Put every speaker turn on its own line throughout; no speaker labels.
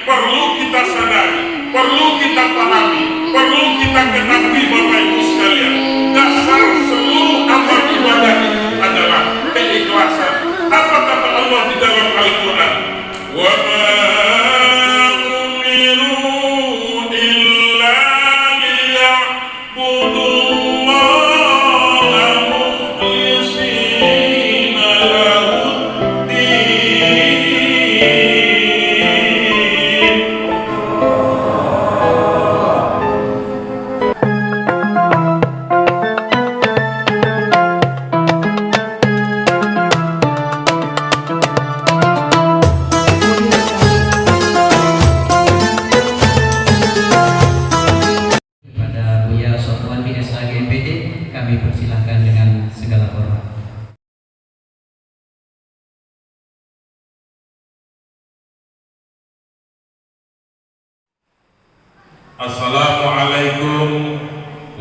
perlu kita sadari, perlu kita pahami, perlu kita ketahui Bapak Ibu sekalian. Dasar seluruh amal ibadah adalah keikhlasan. Apa kata Allah di dalam Al-Quran? Wa ma umiru illa liya'budullaha mukhlishina lahud-din.
Kepada Buya Sofwan bin SAG MPD, kami persilahkan dengan segala hormat.
Assalamualaikum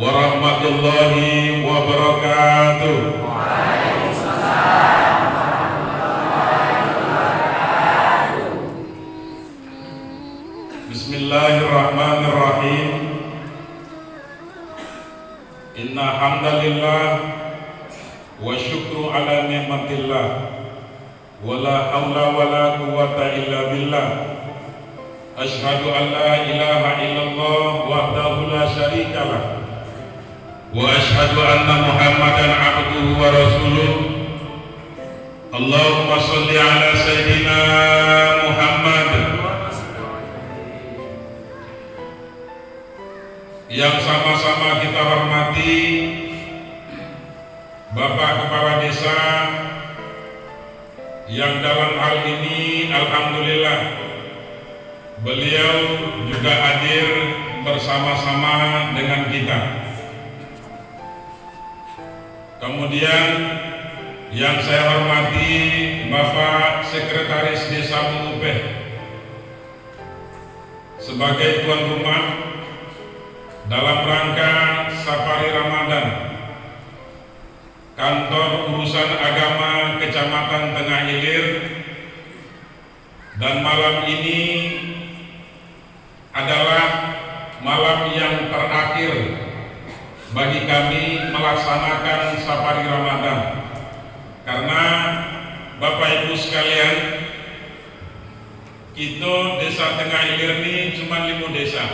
warahmatullahi wabarakatuh. Bismillahirrahmanirrahim. Inna hamdalillah wa syukru ala ni'matillah wa la hawla wa la quwwata illa billah. Ashhadu an la ilaha illallah wahdahu la syarika lah wa ashhadu anna Muhammadan abduhu wa rasuluh. Allahumma shalli ala sayyidina Muhammad. Yang sama-sama kita hormati Bapak Kepala Desa yang dalam hal ini alhamdulillah beliau juga hadir bersama-sama dengan kita. Kemudian yang saya hormati Bapak Sekretaris Desa Mengupeh sebagai tuan rumah dalam rangka Safari Ramadan Kantor Urusan Agama Kecamatan Tengah Ilir, dan malam ini adalah malam yang terakhir bagi kami melaksanakan Safari Ramadan, karena Bapak Ibu sekalian, kita Desa Tengah Ilir ini cuma 5 desa.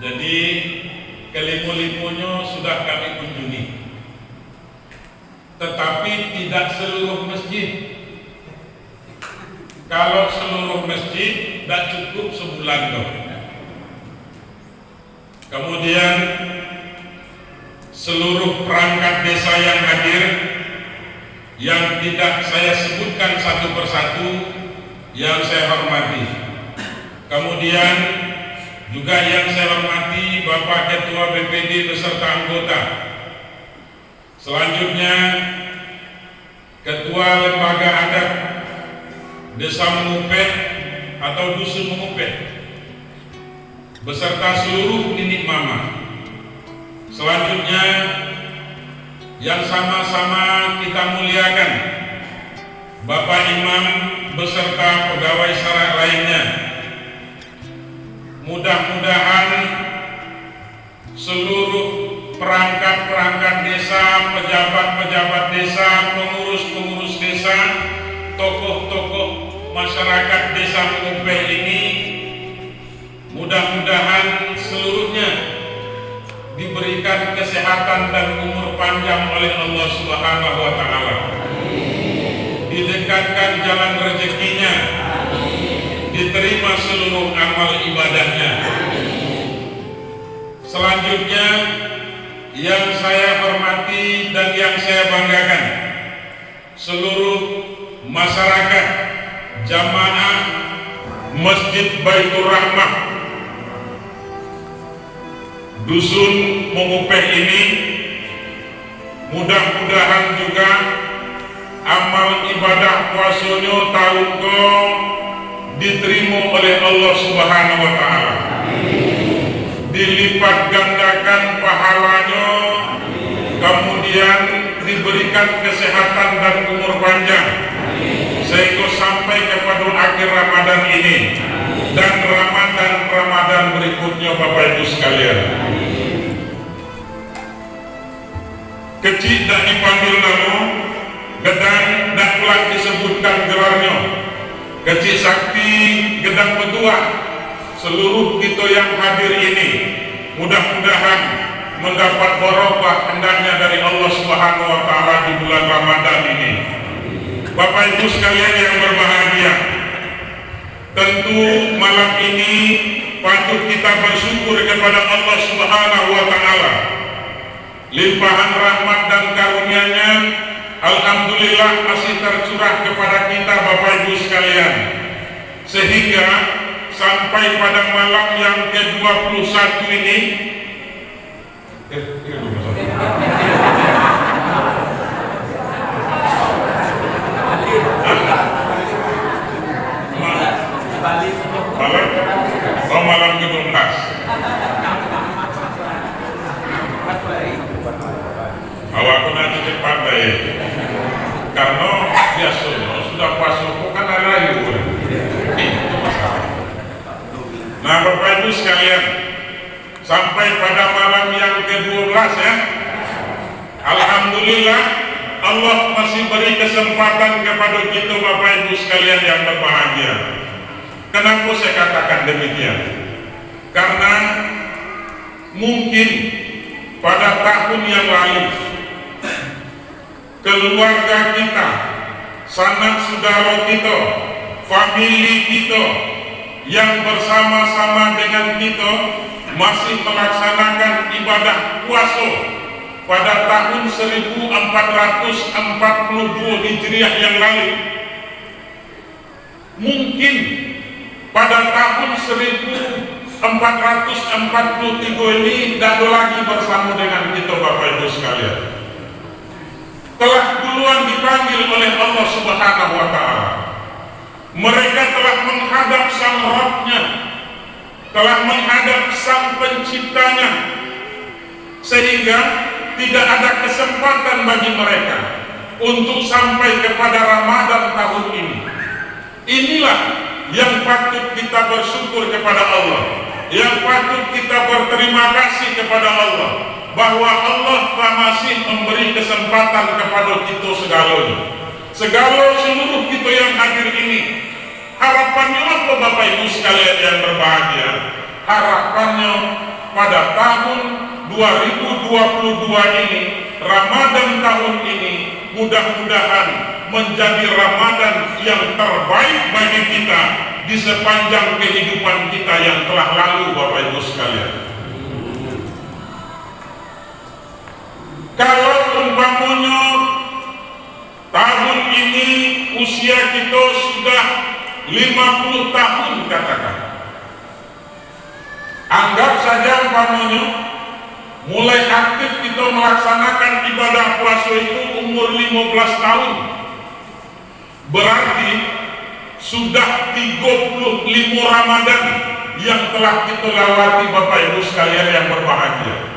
Jadi kelima-limanya sudah kami kunjungi, tetapi tidak seluruh masjid. Kalau seluruh masjid tidak cukup sebulan loh. Kemudian seluruh perangkat desa yang hadir, yang tidak saya sebutkan satu persatu, yang saya hormati. Kemudian juga yang saya hormati Bapak Ketua BPD beserta anggota. Selanjutnya Ketua Lembaga Adat Desa Mengupeh atau Dusun Mengupeh beserta seluruh ninik mama. Selanjutnya yang sama-sama kita muliakan Bapak Imam beserta pegawai syara lainnya. Mudah-mudahan seluruh perangkat-perangkat desa, pejabat-pejabat desa, pengurus-pengurus desa, tokoh-tokoh masyarakat Desa Mengupeh ini, mudah-mudahan seluruhnya diberikan kesehatan dan umur panjang oleh Allah Subhanahu wa Ta'ala, didekatkan jalan rezekinya, diterima seluruh amal ibadahnya. Selanjutnya yang saya hormati dan yang saya banggakan, seluruh masyarakat jamaah Masjid Baitur Rahmah Dusun Mengupeh ini, mudah-mudahan juga amal ibadah puasanya tahun ke diterima oleh Allah Subhanahu wa Ta'ala, dilipat gandakan pahalanya, kemudian diberikan kesehatan dan umur panjang, sehingga sampai kepada akhir Ramadan ini dan Ramadan berikutnya Bapak Ibu sekalian. Kecil tak dipanggil nama, gedang tak pulang disebutkan gelarnya. Kecil sakti gedang kedua, seluruh kita yang hadir ini mudah-mudahan mendapat barokah hendaknya dari Allah Subhanahu wa taala di bulan Ramadan ini. Bapak Ibu sekalian yang berbahagia, tentu malam ini patut kita bersyukur kepada Allah Subhanahu wa taala. Limpahan rahmat dan karunia-Nya alhamdulillah masih tercurah kepada kita Bapak Ibu sekalian, sehingga sampai pada malam yang ke-21 ini malam ke-12 awak nanti cepat deh, karena biasanya sudah puasa kok kan ada lagi itu masalah. Nah Bapak Ibu sekalian, sampai pada malam yang ke-12 ya, alhamdulillah Allah masih beri kesempatan kepada kita Bapak Ibu sekalian yang berbahagia. Kenapa saya katakan demikian? Karena mungkin pada tahun yang lalu keluarga kita, sanak saudara kita, famili kita yang bersama-sama dengan kita masih melaksanakan ibadah puasa pada tahun 1442 Hijriah yang lalu. Mungkin pada tahun 1443 ini tidak lagi bersama dengan kita Bapak Ibu sekalian. Telah duluan dipanggil oleh Allah Subhanahu wa taala. Mereka telah menghadap sang Rabb-Nya, telah menghadap sang Penciptanya, sehingga tidak ada kesempatan bagi mereka untuk sampai kepada Ramadan tahun ini. Inilah yang patut kita bersyukur kepada Allah, yang patut kita berterima kasih kepada Allah, bahwa Allah telah masih memberi kesempatan kepada kita segalanya. Segala seluruh kita yang hadir ini, harapannya apa Bapak Ibu sekalian yang berbahagia? Harapannya pada tahun 2022 ini, Ramadan tahun ini, mudah-mudahan menjadi Ramadan yang terbaik bagi kita di sepanjang kehidupan kita yang telah lalu Bapak Ibu sekalian. Kalau umpamanya tahun ini usia kita sudah 50 tahun katakan, anggap saja umpamanya mulai aktif kita melaksanakan ibadah puasa itu umur 15 tahun, berarti sudah 35 Ramadan yang telah kita lewati Bapak Ibu sekalian yang berbahagia.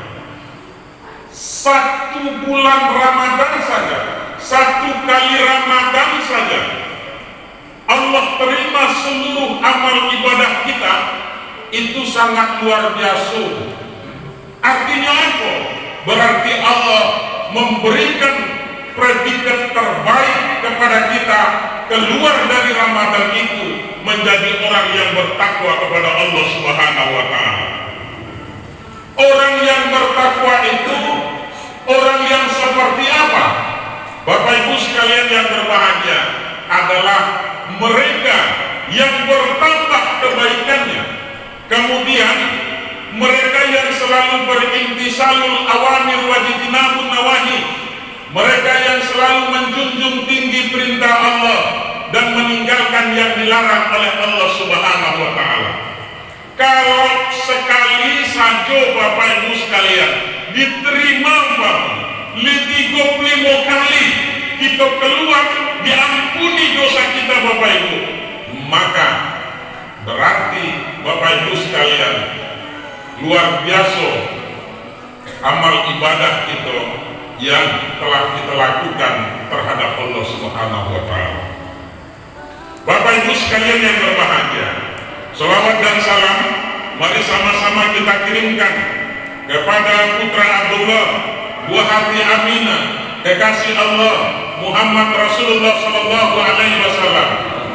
Satu bulan Ramadan saja, satu kali Ramadan saja, Allah terima seluruh amal ibadah kita, itu sangat luar biasa. Artinya apa? Berarti Allah memberikan predikat terbaik kepada kita keluar dari Ramadan itu menjadi orang yang bertakwa kepada Allah Subhanahu wa taala. Orang yang bertakwa itu orang yang seperti apa? Bapak Ibu sekalian yang berbahagia, adalah mereka yang bertambah kebaikannya, kemudian mereka yang selalu berintisalul awamir wajibinabun nawahi, mereka yang selalu menjunjung tinggi perintah Allah dan meninggalkan yang dilarang oleh Allah Subhanahu wa taala. Kalau sekali saja Bapak Ibu sekalian diterima umpama 35 kali kita keluar diampuni dosa kita Bapak Ibu, maka berarti Bapak Ibu sekalian luar biasa amal ibadah kita yang telah kita lakukan terhadap Allah Subhanahu wa taala. Bapak Ibu sekalian yang berbahagia, selawat dan salam mari sama-sama kita kirimkan kepada putra Abdullah, buah hati Aminah, kekasih Allah Muhammad Rasulullah Sallallahu Alaihi Wasallam.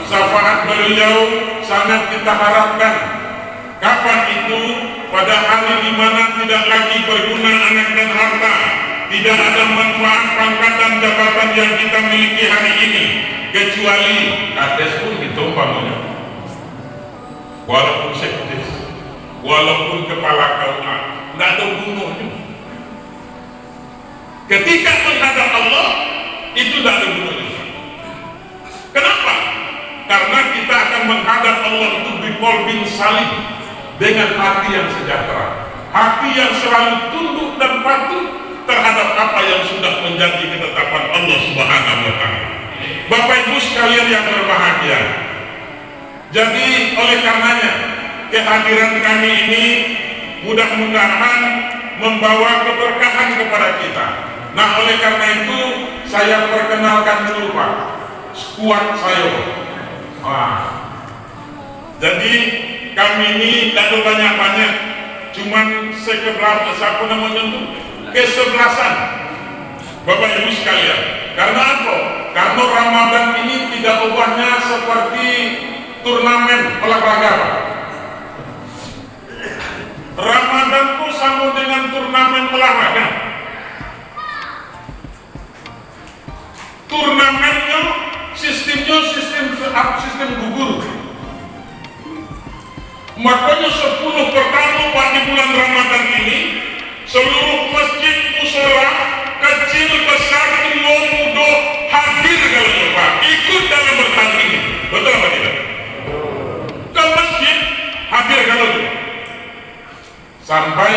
Syafaat beliau sangat kita harapkan. Kapan itu? Pada hari di mana tidak lagi berguna anak dan harta, tidak ada manfaat pangkat dan jabatan yang kita miliki hari ini, kecuali kades pun ditumpangnya. Walaupun sekdes, walaupun kepala KUA, tidak ada gunanya. Ketika menghadap Allah, itu tidak ada gunanya. Kenapa? Karena kita akan menghadap Allah itu biqalbin salim, dengan hati yang sejahtera, hati yang selalu tunduk dan patuh terhadap apa yang sudah menjadi ketetapan Allah Subhanahu wa Ta'ala. Bapak Ibu sekalian yang berbahagia, jadi oleh karenanya kehadiran kami ini mudah-mudahan membawa keberkahan kepada kita. Nah, oleh karena itu saya perkenalkan dulu Pak, skuad saya. Jadi kami ini tidak banyak-banyak, cuman kesebelasan Bapak Ibu sekalian. Karena apa? Karena Ramadan ini tidak ubahnya seperti turnamen olahraga Pak. Ramadan itu sama dengan turnamen olahraga. Turnamennya sistem gugur. Makanya 10 pertama Pak di bulan Ramadan ini seluruh masjid mushola kecil besar tua muda hadir kalau Pak ikut dalam bertanding. Betul apa tidak? Ke masjid hadir kalau sampai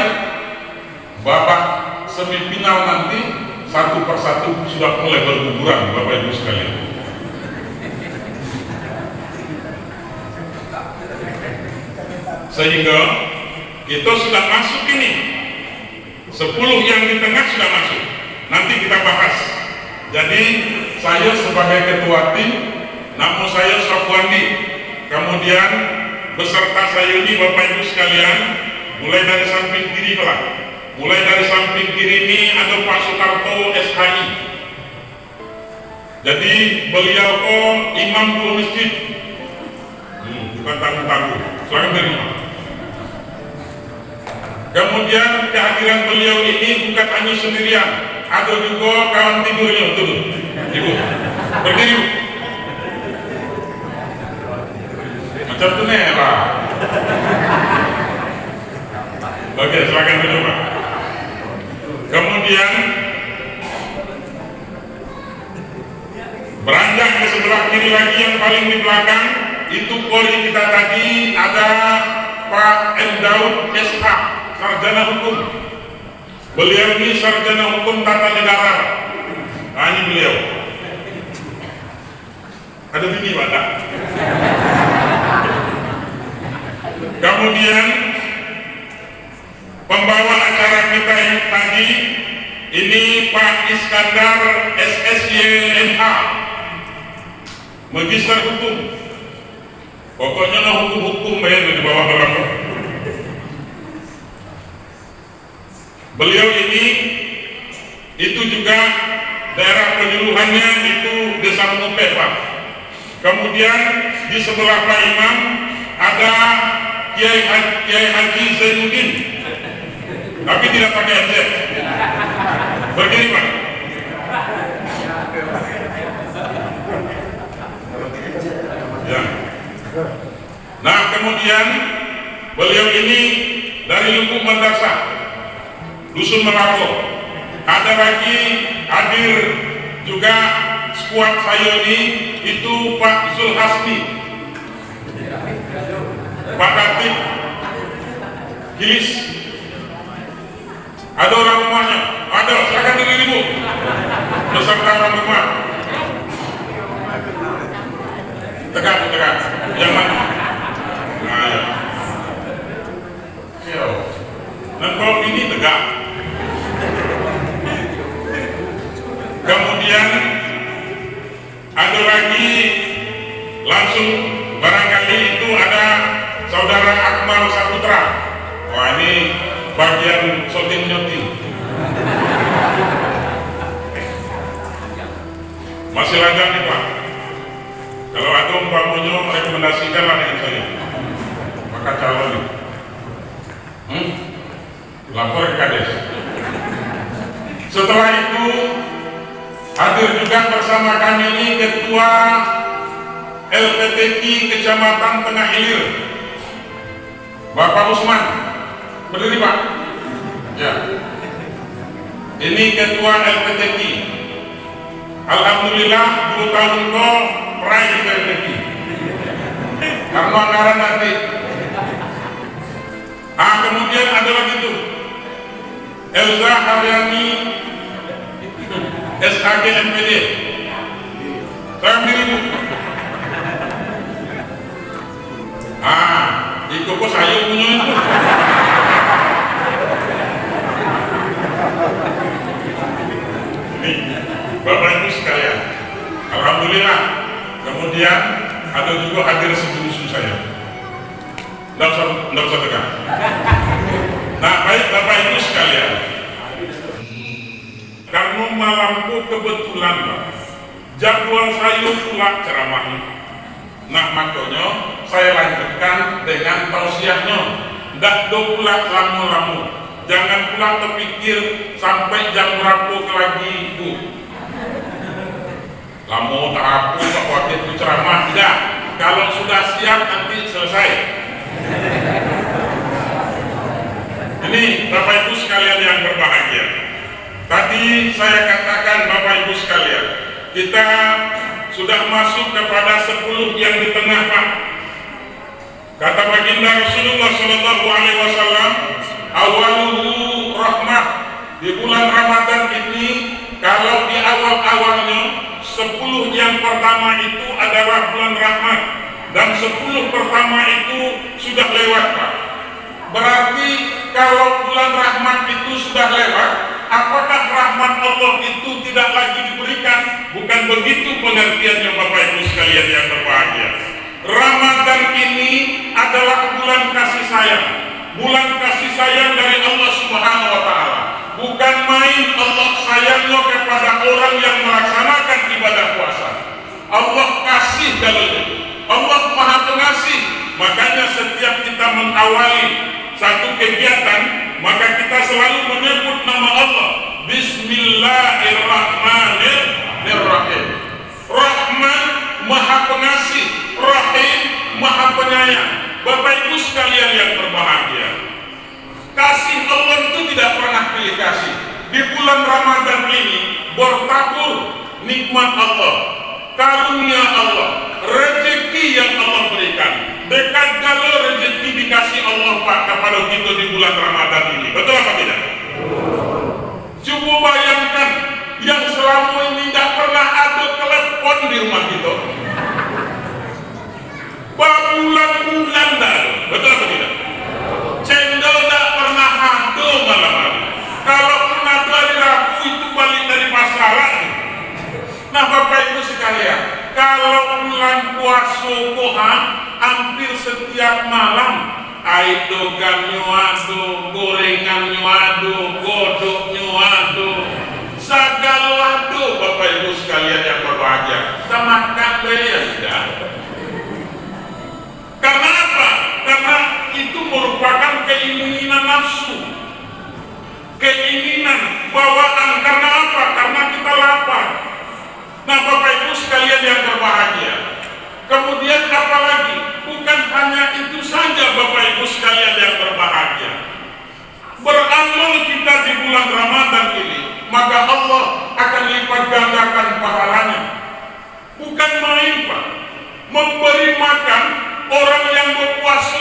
babak semifinal nanti satu persatu sudah mulai berguguran Bapak Ibu sekalian. Sehingga kita sudah masuk ini 10 yang di tengah sudah masuk, nanti kita bahas. Jadi saya sebagai ketua tim, nama saya Safwandi, kemudian beserta saya ini Bapak Ibu sekalian, mulai dari samping kiri ini ada Pak Soekarto SHI. Jadi beliau imam dua masjid, bukan tanggung-tanggung, selain terima. Kemudian kehadiran beliau ini bukan hanya sendirian, ada juga kawan tidurnya tuh. Ibu, berdiri. Macam tu nih Pak. Oke, silakan dulu Pak. Kemudian beranjak ke sebelah kiri lagi yang paling di belakang itu pori kita tadi ada Pak M. Daud SH, sarjana hukum. Beliau ini sarjana hukum tata negara. Nah, ini beliau. Ada bini Pak? Kemudian pembawa acara kita yang tadi ini Pak Iskandar SSYMH, Magister Hukum. Pokoknya lah hukum-hukum bayar di bawah belakang. Beliau ini itu juga daerah penyuluhannya itu Desa Mupe Pak. Kemudian di sebelah Pak Imam ada Kiai Haji Zainuddin, tapi tidak pakai MZ. Berdiri Pak. Ya. Nah kemudian beliau ini dari Lubuk Madrasah Dusun Melako. Ada lagi hadir juga skuad saya ini itu Pak Zulhasni, Pak Katib Gilis. Ada orang rumahnya? Ada, silakan diri ibu beserta orang rumah. Tegak, jangan. Nah, ya. Dan kalau ini tegak. Kemudian ada lagi langsung bagian shooting nyoti. Masih lanjut nih Pak. Kalau ada umpamanya rekomendasikanlah dengan saya, maka calon nih. Lapor ke Kades. Setelah itu hadir juga bersama kami ini Ketua LPTI Kecamatan Tengah Ilir, Bapak Usman. Berdiri Pak. Ya. Ini Ketua LPTI. Alhamdulillah 2 tahun kok peraih LPTI. Karena anggaran nanti. Kemudian ada lagi tuh Elza Haryani SAG MPD. Saya ambil itu. Itu kok saya punya itu. Nih, Bapak Ibu sekalian, alhamdulillah. Kemudian ada juga hadir sebelum saya. Nggak usah tegang. Nah, baik Bapak Ibu sekalian, karena malamku kebetulan Pak, jadwal saya pula ceramahnya. Nah, makanya saya lanjutkan dengan tausiahnya. Nggak do pula lamu-lamu. Jangan pula terpikir sampai jam berapa lagi Bu. Lamu tak aku Pak Wakil itu ceramah, tidak. Kalau sudah siap nanti selesai. Ini Bapak Ibu sekalian yang berbahagia. Tadi saya katakan Bapak Ibu sekalian, kita sudah masuk kepada 10 yang di tengah Pak. Kata baginda Rasulullah Sallallahu Alaihi Wasallam, awaluhu rahmah. Di bulan Ramadan ini, kalau di awal-awalnya 10 yang pertama itu adalah bulan rahmat, dan 10 pertama itu sudah lewat Pak. Berarti kalau bulan rahmat itu sudah lewat, apakah rahmat Allah itu tidak lagi diberikan? Bukan begitu pengertiannya Bapak Ibu sekalian yang berbahagia. Ramadan ini adalah bulan kasih sayang. Bulan kasih sayang dari Allah Subhanahu wa Ta'ala. Bukan main Allah sayangnya kepada orang yang melaksanakan ibadah puasa. Allah kasih kalau itu. Allah Maha Pengasih. Makanya setiap kita mengawali satu kegiatan, maka kita selalu menyebut nama Allah. Bismillahirrahmanirrahim. Rahman, Maha Pengasih. Rahim, Maha Penyayang. Bapak Ibu sekalian yang berbahagia, kasih Allah itu tidak pernah pilih kasih. Di bulan Ramadan ini bertabur nikmat Allah, karunia Allah, rezeki yang Allah berikan. Dekat kalau rezeki dikasih Allah Pak kepada kita di bulan Ramadan ini. Betul apa tidak? Coba bayangkan yang selama ini tidak pernah ada telepon di rumah kita. Bulan-bulan dah. Betul apa tidak? Cendol tak pernah ada malam-malam. Kalau pernah dari Rabu itu balik dari pasaran. Nah Bapak Ibu sekalian, kalau bulan puasa Kohan, hampir setiap malam aidogan nyuado, gorengan nyuado, godok nyuado, segala ado Bapak Ibu sekalian yang berbahagia. Kita makan ya tidak. Karena apa? Karena itu merupakan keinginan nafsu, keinginan bawaan. Karena apa? Karena kita lapar. Nah Bapak Ibu sekalian yang berbahagia, kemudian apa lagi? Bukan hanya itu saja Bapak Ibu sekalian yang berbahagia. Beramal kita di bulan Ramadan ini, maka Allah akan lipat gandakan pahalanya. Bukan main Pak. Memberi makan orang yang berpuasa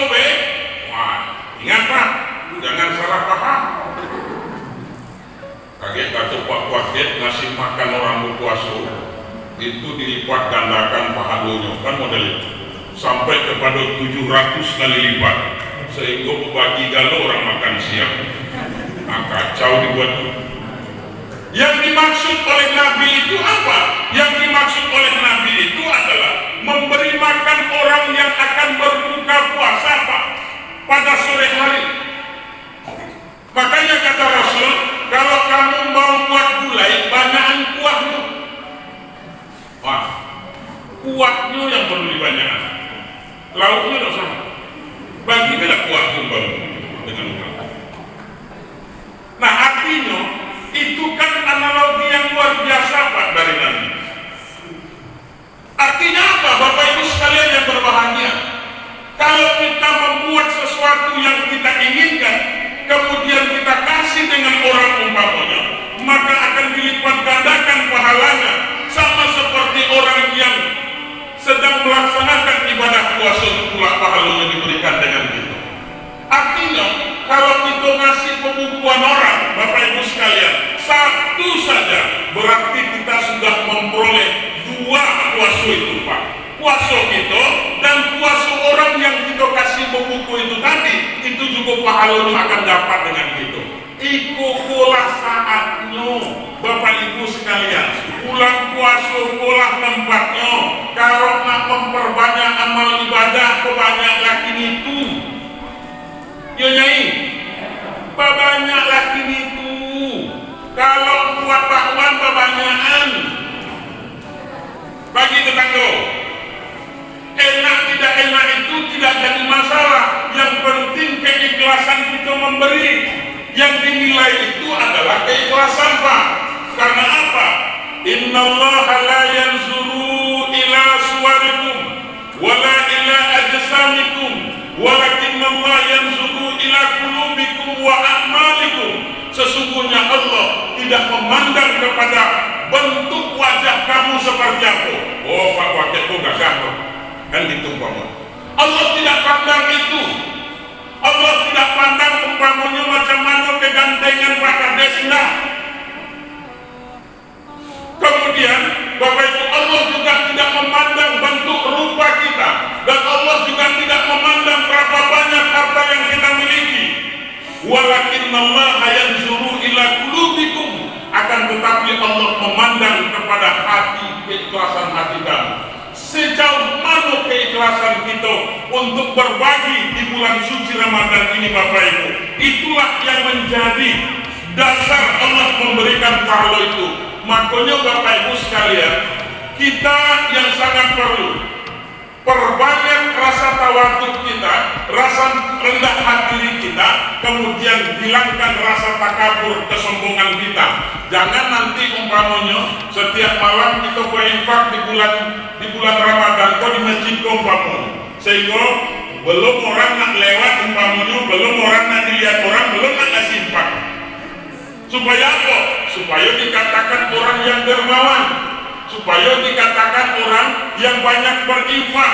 ingat Pak, jangan salah paham. Kaget kata Pak Wakil ngasih makan orang berpuasa itu dilipat gandakan pahalanya, kan model itu sampai kepada 700 kali lipat, sehingga bagi galau orang makan siang. Kacau dibuat. Yang dimaksud oleh Nabi itu apa? Yang dimaksud oleh Nabi itu adalah memberi makan orang yang akan berbuka puasa Pak pada sore hari. umpamanya tidak sama. Bagi kita kuat umpamanya dengan utang. Nah artinya itu kan analogi yang luar biasa Pak dari Nabi. Artinya apa Bapak Ibu sekalian yang berbahagia? Kalau kita membuat sesuatu yang kita inginkan, kemudian kita kasih dengan orang umpamanya, maka akan dilipat gandakan pahalanya, sama seperti orang yang sedang melaksanakan ibadah puasa pula pahalanya diberikan dengan itu. Artinya kalau kita ngasih pembukuan orang Bapak Ibu sekalian satu saja, berarti kita sudah memperoleh 2 puasa itu Pak. Puasa kita dan puasa orang yang kita kasih buku itu tadi, itu juga pahalanya akan dapat dengan itu. Ikulah saatnya Bapak Ibu sekalian, bulan puasa pola tempatnya. Kalau nak memperbanyak amal ibadah, kebanyak lagi itu. Ya nyai, banyak lagi itu. Kalau buat bakwan kebanyakan, bagi tetangga. Enak tidak enak itu tidak jadi masalah. Yang penting keikhlasan kita memberi. Yang dinilai itu adalah keikhlasan Pak. Karena apa? Innallaha la yanzuru ila suwarikum wala ila ajsamikum walakinnallaha yanzuru ila qulubikum wa a'malikum. Sesungguhnya Allah tidak memandang kepada bentuk wajah kamu seperti apa. Oh Pak wajahku gagah kan gitu umpamanya. Allah tidak pandang itu. Allah tidak pandang umpamanya macam mana kegantengan Pak Kades, enggak. Kemudian Bapak Ibu, Allah juga tidak memandang bentuk rupa kita, dan Allah juga tidak memandang berapa banyak harta yang kita miliki. Walakinnallaha yanzuru ila qulubikum, akan tetapi Allah memandang kepada hati, keikhlasan hati kamu. Sejauh mana keikhlasan kita untuk berbagi di bulan suci Ramadan ini Bapak Ibu. Itulah yang menjadi dasar Allah memberikan pahala itu. Makanya Bapak Ibu sekalian, kita yang sangat perlu perbanyak rasa tawaduk kita, rasa rendah hati kita, kemudian hilangkan rasa takabur, kesombongan kita. Jangan nanti umpamanya setiap malam kita berinfak di bulan Ramadan kok di masjid umpamanya, sehingga belum orang nak lewat umpamanya, belum orang nak dilihat orang, belum nak ngasih infak. Supaya apa? Supaya dikatakan orang yang dermawan, supaya dikatakan orang yang banyak berinfak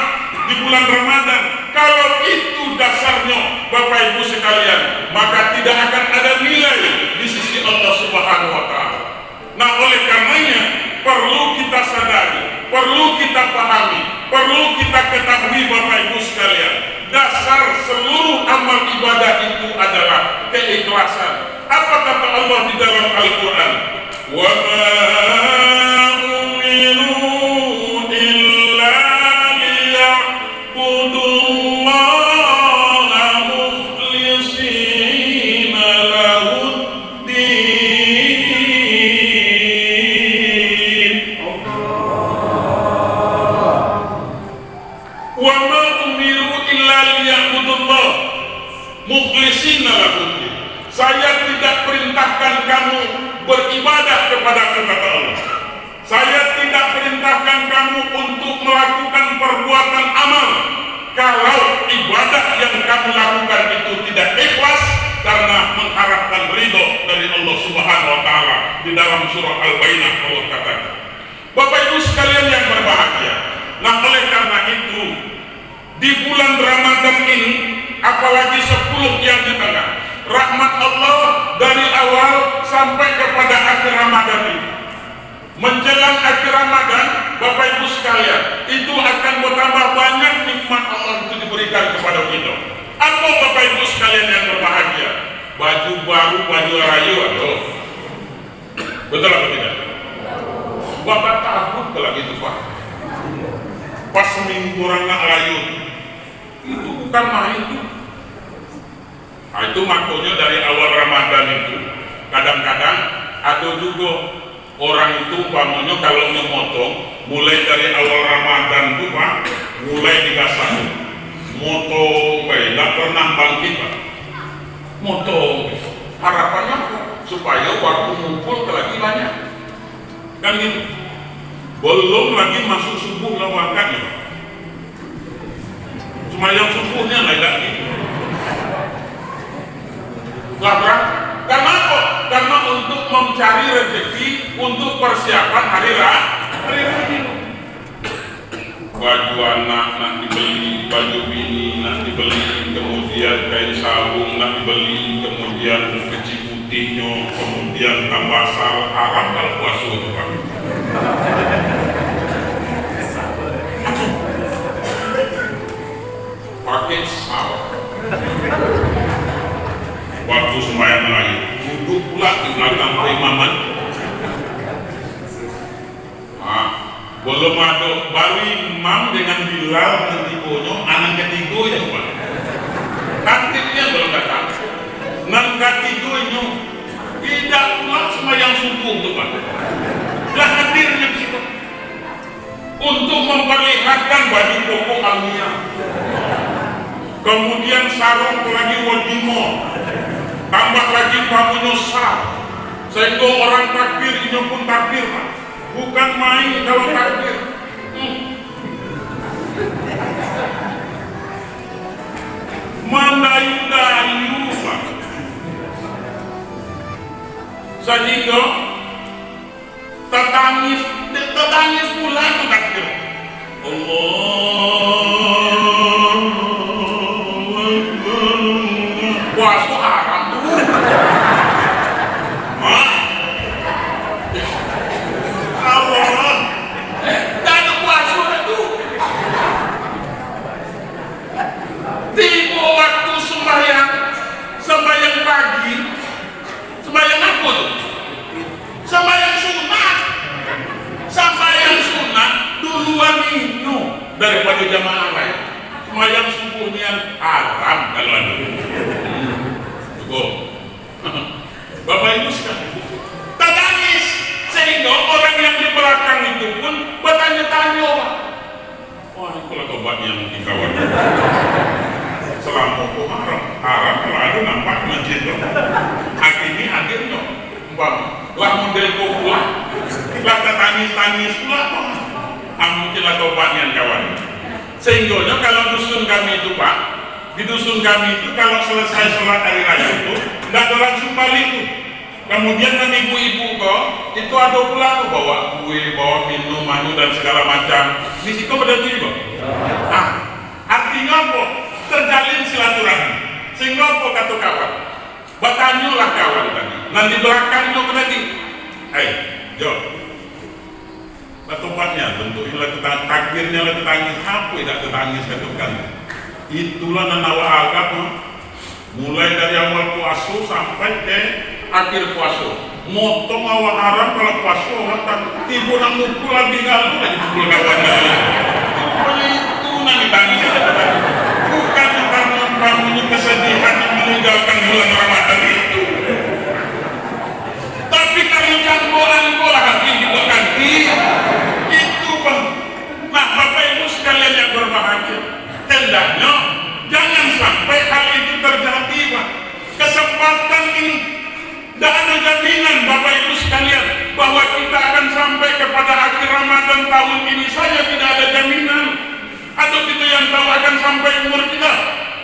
di bulan Ramadan. Kalau itu dasarnya Bapak Ibu sekalian, maka tidak akan ada nilai di sisi Allah Subhanahu wa Ta'ala. Nah oleh karenanya perlu kita sadari, perlu kita pahami, perlu kita ketahui Bapak Ibu sekalian, dasar seluruh amal ibadah itu adalah keikhlasan. Apa kata Allah di dalam Al-Quran? Wa ma umiru illa liya'budullaha mukhlishina lahuddin. Wa ma umiru illa liya'budullaha mukhlishina lahuddin. Saya tidak perintahkan kamu beribadah kepada Allah. Saya tidak perintahkan kamu untuk melakukan perbuatan amal kalau ibadah yang kamu lakukan itu tidak ikhlas karena mengharapkan ridho dari Allah Subhanahu wa Ta'ala. Di dalam surah Al-Baqarah Allah katakan. Bapak Ibu sekalian yang berbahagia, nah oleh karena itu di bulan Ramadan ini, apalagi 10 yang di tengah, rahmat Allah dari awal sampai kepada akhir Ramadan ini. Menjelang akhir Ramadan, Bapak Ibu sekalian, itu akan bertambah banyak nikmat Allah itu diberikan kepada kita. Apa Bapak Ibu sekalian yang berbahagia? Baju baru, baju rayu, aduh. Betul atau tidak? Bapak takut kalau gitu Pak. Pas seminggu orang nak rayu, itu bukan main itu. Nah, itu makanya dari awal Ramadan itu kadang-kadang ada juga orang itu umpamanya kalau memotong mulai dari awal Ramadan itu Pak, mulai 31, moto nggak pernah bangkit Pak. Moto harapannya supaya waktu ngumpul ke lagi banyak kan gitu. Belum lagi masuk subuh lawakannya Pak. Semayang subuhnya lagi nggak berangkat. Karena apa? Karena untuk mencari rezeki, untuk persiapan hari raya. Baju anak nak dibeli, baju bini nak dibeli, kemudian kain sarung nak dibeli, kemudian keci putihnya, kemudian tambah sal haram kalau puasa itu Pak. Pakai sal. Waktu sembahyang lagi duduk pula di belakang imaman. Belum ada baru imam dengan Bilal nanti bonyo anak ketiga ya Pak. Kantinnya belum datang. Nan ketiganya tidak pula sembahyang subuh tuh Pak. Lah hadirnya di situ untuk memperlihatkan baju pokok almiah. Kemudian sarung lagi wadimo. Tambah lagi pamunya sah, sehingga orang takbir ini pun takbir Pak. Bukan main kalau takbir. Mandayu-dayu Pak. Sehingga tetangis pula itu takbir. Allah puasa haram tuh. Allah dan puasa itu tiba waktu sembahyang pagi, sembahyang apa tuh? Sembahyang sunat duluan minum daripada jamaah lain. Sembahyang subuhnya haram kalau ada. Bapak Ibu sekalian, tak nangis sehingga orang yang di belakang itu pun bertanya-tanya, wah itulah tobat yang dikawan. Selama itu haram kalau ada nampak masjid dong. Akhirnya hadirnya, lah model kau pula, lah tangis pula, mungkinlah tobat yang kawan. Sehingga kalau dusun kami itu Pak, di dusun kami itu kalau selesai sholat hari raya itu nggak ada langsung balik tuh. Kemudian kan ibu-ibu kok itu ada pula tuh bawa kue, bawa minum, manu dan segala macam. Di situ pada tuh kok. Artinya apa? Terjalin silaturahmi. Sehingga apa kata kawan? Bertanyalah kawan tadi. Nanti belakangnya tadi. Hai, Jo. Batobatnya bentuknya takbirnya lah tetangis apa tidak tetangis katakan. Itulah nanawa agama mulai dari awal puasa sampai ke akhir puasa. Motong awal haram kalau puasa orang tiba nak mukul lagi galau lagi mukul kawan lagi. Itu nanti tangis bukan karena kamu kesedihan yang meninggalkan bulan Ramadan itu, tapi karena jangkauan bola hati juga ganti itu Bang. Nah Bapak Ibu sekalian yang berbahagia, hendaknya jangan sampai hal itu terjadi Pak. Kesempatan ini tidak ada jaminan Bapak Ibu sekalian bahwa kita akan sampai kepada akhir Ramadan tahun ini saja, tidak ada jaminan. Atau kita yang tahu akan sampai umur kita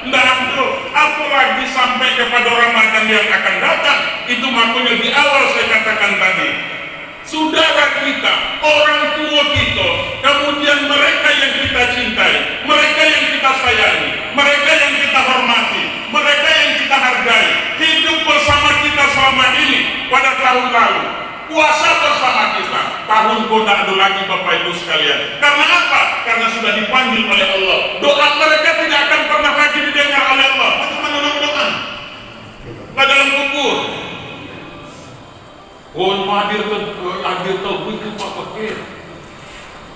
tidak ada, apalagi sampai kepada Ramadan yang akan datang. Itu makanya di awal saya katakan tadi, saudara kita, orang tua kita, kemudian mereka yang kita cintai, mereka yang kita sayangi, mereka yang kita hormati, mereka yang kita hargai, hidup bersama kita selama ini pada tahun lalu, puasa bersama kita, tahun tidak ada lagi Bapak Ibu sekalian. Karena apa? Karena sudah dipanggil oleh Allah. Doa mereka tidak akan pernah lagi didengar oleh Allah. Bagaimana doa? Dalam kubur. Hadir tauhid itu Pak Fakir.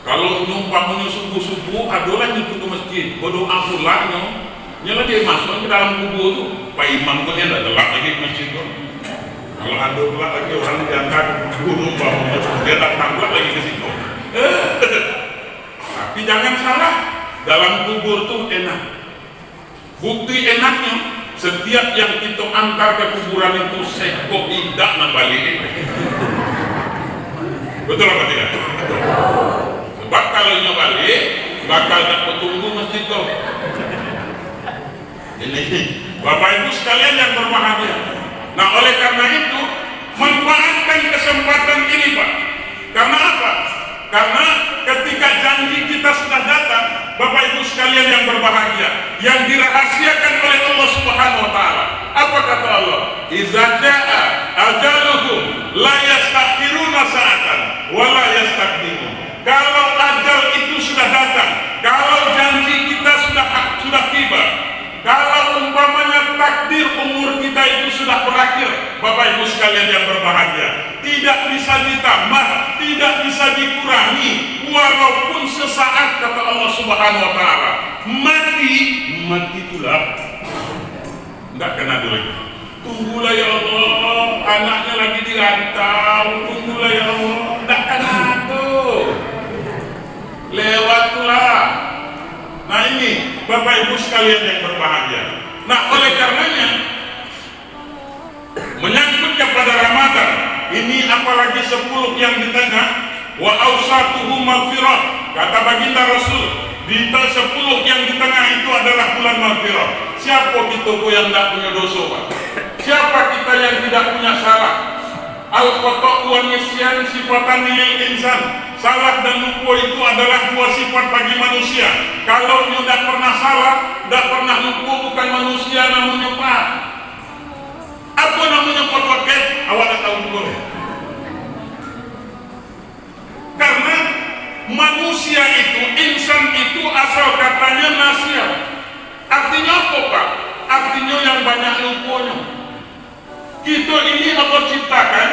Kalau nyumpamanya subuh-subuh ada lagi itu ke masjid, berdoa pulangnya, nyala dia masuk ke dalam kubur itu. Pak Imam pun dia tidak telak lagi ke masjid itu. Kalau ada pula lagi orang diangkat gunung bangunnya, dia tak tangguh lagi ke situ. Tapi jangan salah, dalam kubur tuh enak. Bukti enaknya, setiap yang kita antar ke kuburan itu seko tidak balik. Betul apa tidak? Sebab kalau nyo balik, bakal tak bertunggu masjid kau. Ini Bapak Ibu sekalian yang berbahagia. Nah, oleh karena itu manfaatkan kesempatan ini, Pak. Karena apa? Karena ketika janji kita sudah datang, Bapak Ibu sekalian yang berbahagia, yang dirahasiakan oleh Allah Subhanahu wa taala. Apa kata Allah? Idza jaa ajaluhum la yastakhiruna sa'atan wa la yastaqdimun. Kalau ajal itu sudah datang, kalau janji kita sudah tiba, kalau umpamanya takdir umur kita itu sudah berakhir, Bapak Ibu sekalian yang berbahagia, tidak bisa ditambah, tidak bisa dikurangi, walaupun sesaat, kata Allah Subhanahu wa taala. Mati itulah. Enggak kena dulu. Tunggulah ya Allah, anaknya lagi dirantau, tunggulah ya Allah, enggak kena tuh. Lewatlah. Nah ini Bapak Ibu sekalian yang berbahagia. Nah oleh karenanya menyangkut kepada Ramadan ini, apalagi 10 yang di tengah, wa ausatuhu maghfirah, kata baginda Rasul, di 10 yang di tengah itu adalah bulan maghfirah. Siapa kita yang tidak punya dosa, Pak? Siapa kita yang tidak punya salah? Al-Qata'u wa nisyan sifatan lil insan. Salah dan lupa itu adalah dua sifat bagi manusia. Kalau dia tidak pernah salah, tidak pernah lupa, bukan manusia, namanya Pak. Apa namanya podcast? Awak tak tahu juga. Karena manusia itu, insan itu asal katanya nasia. Artinya apa, Pak? Artinya yang banyak lupanya. Kita ini Allah ciptakan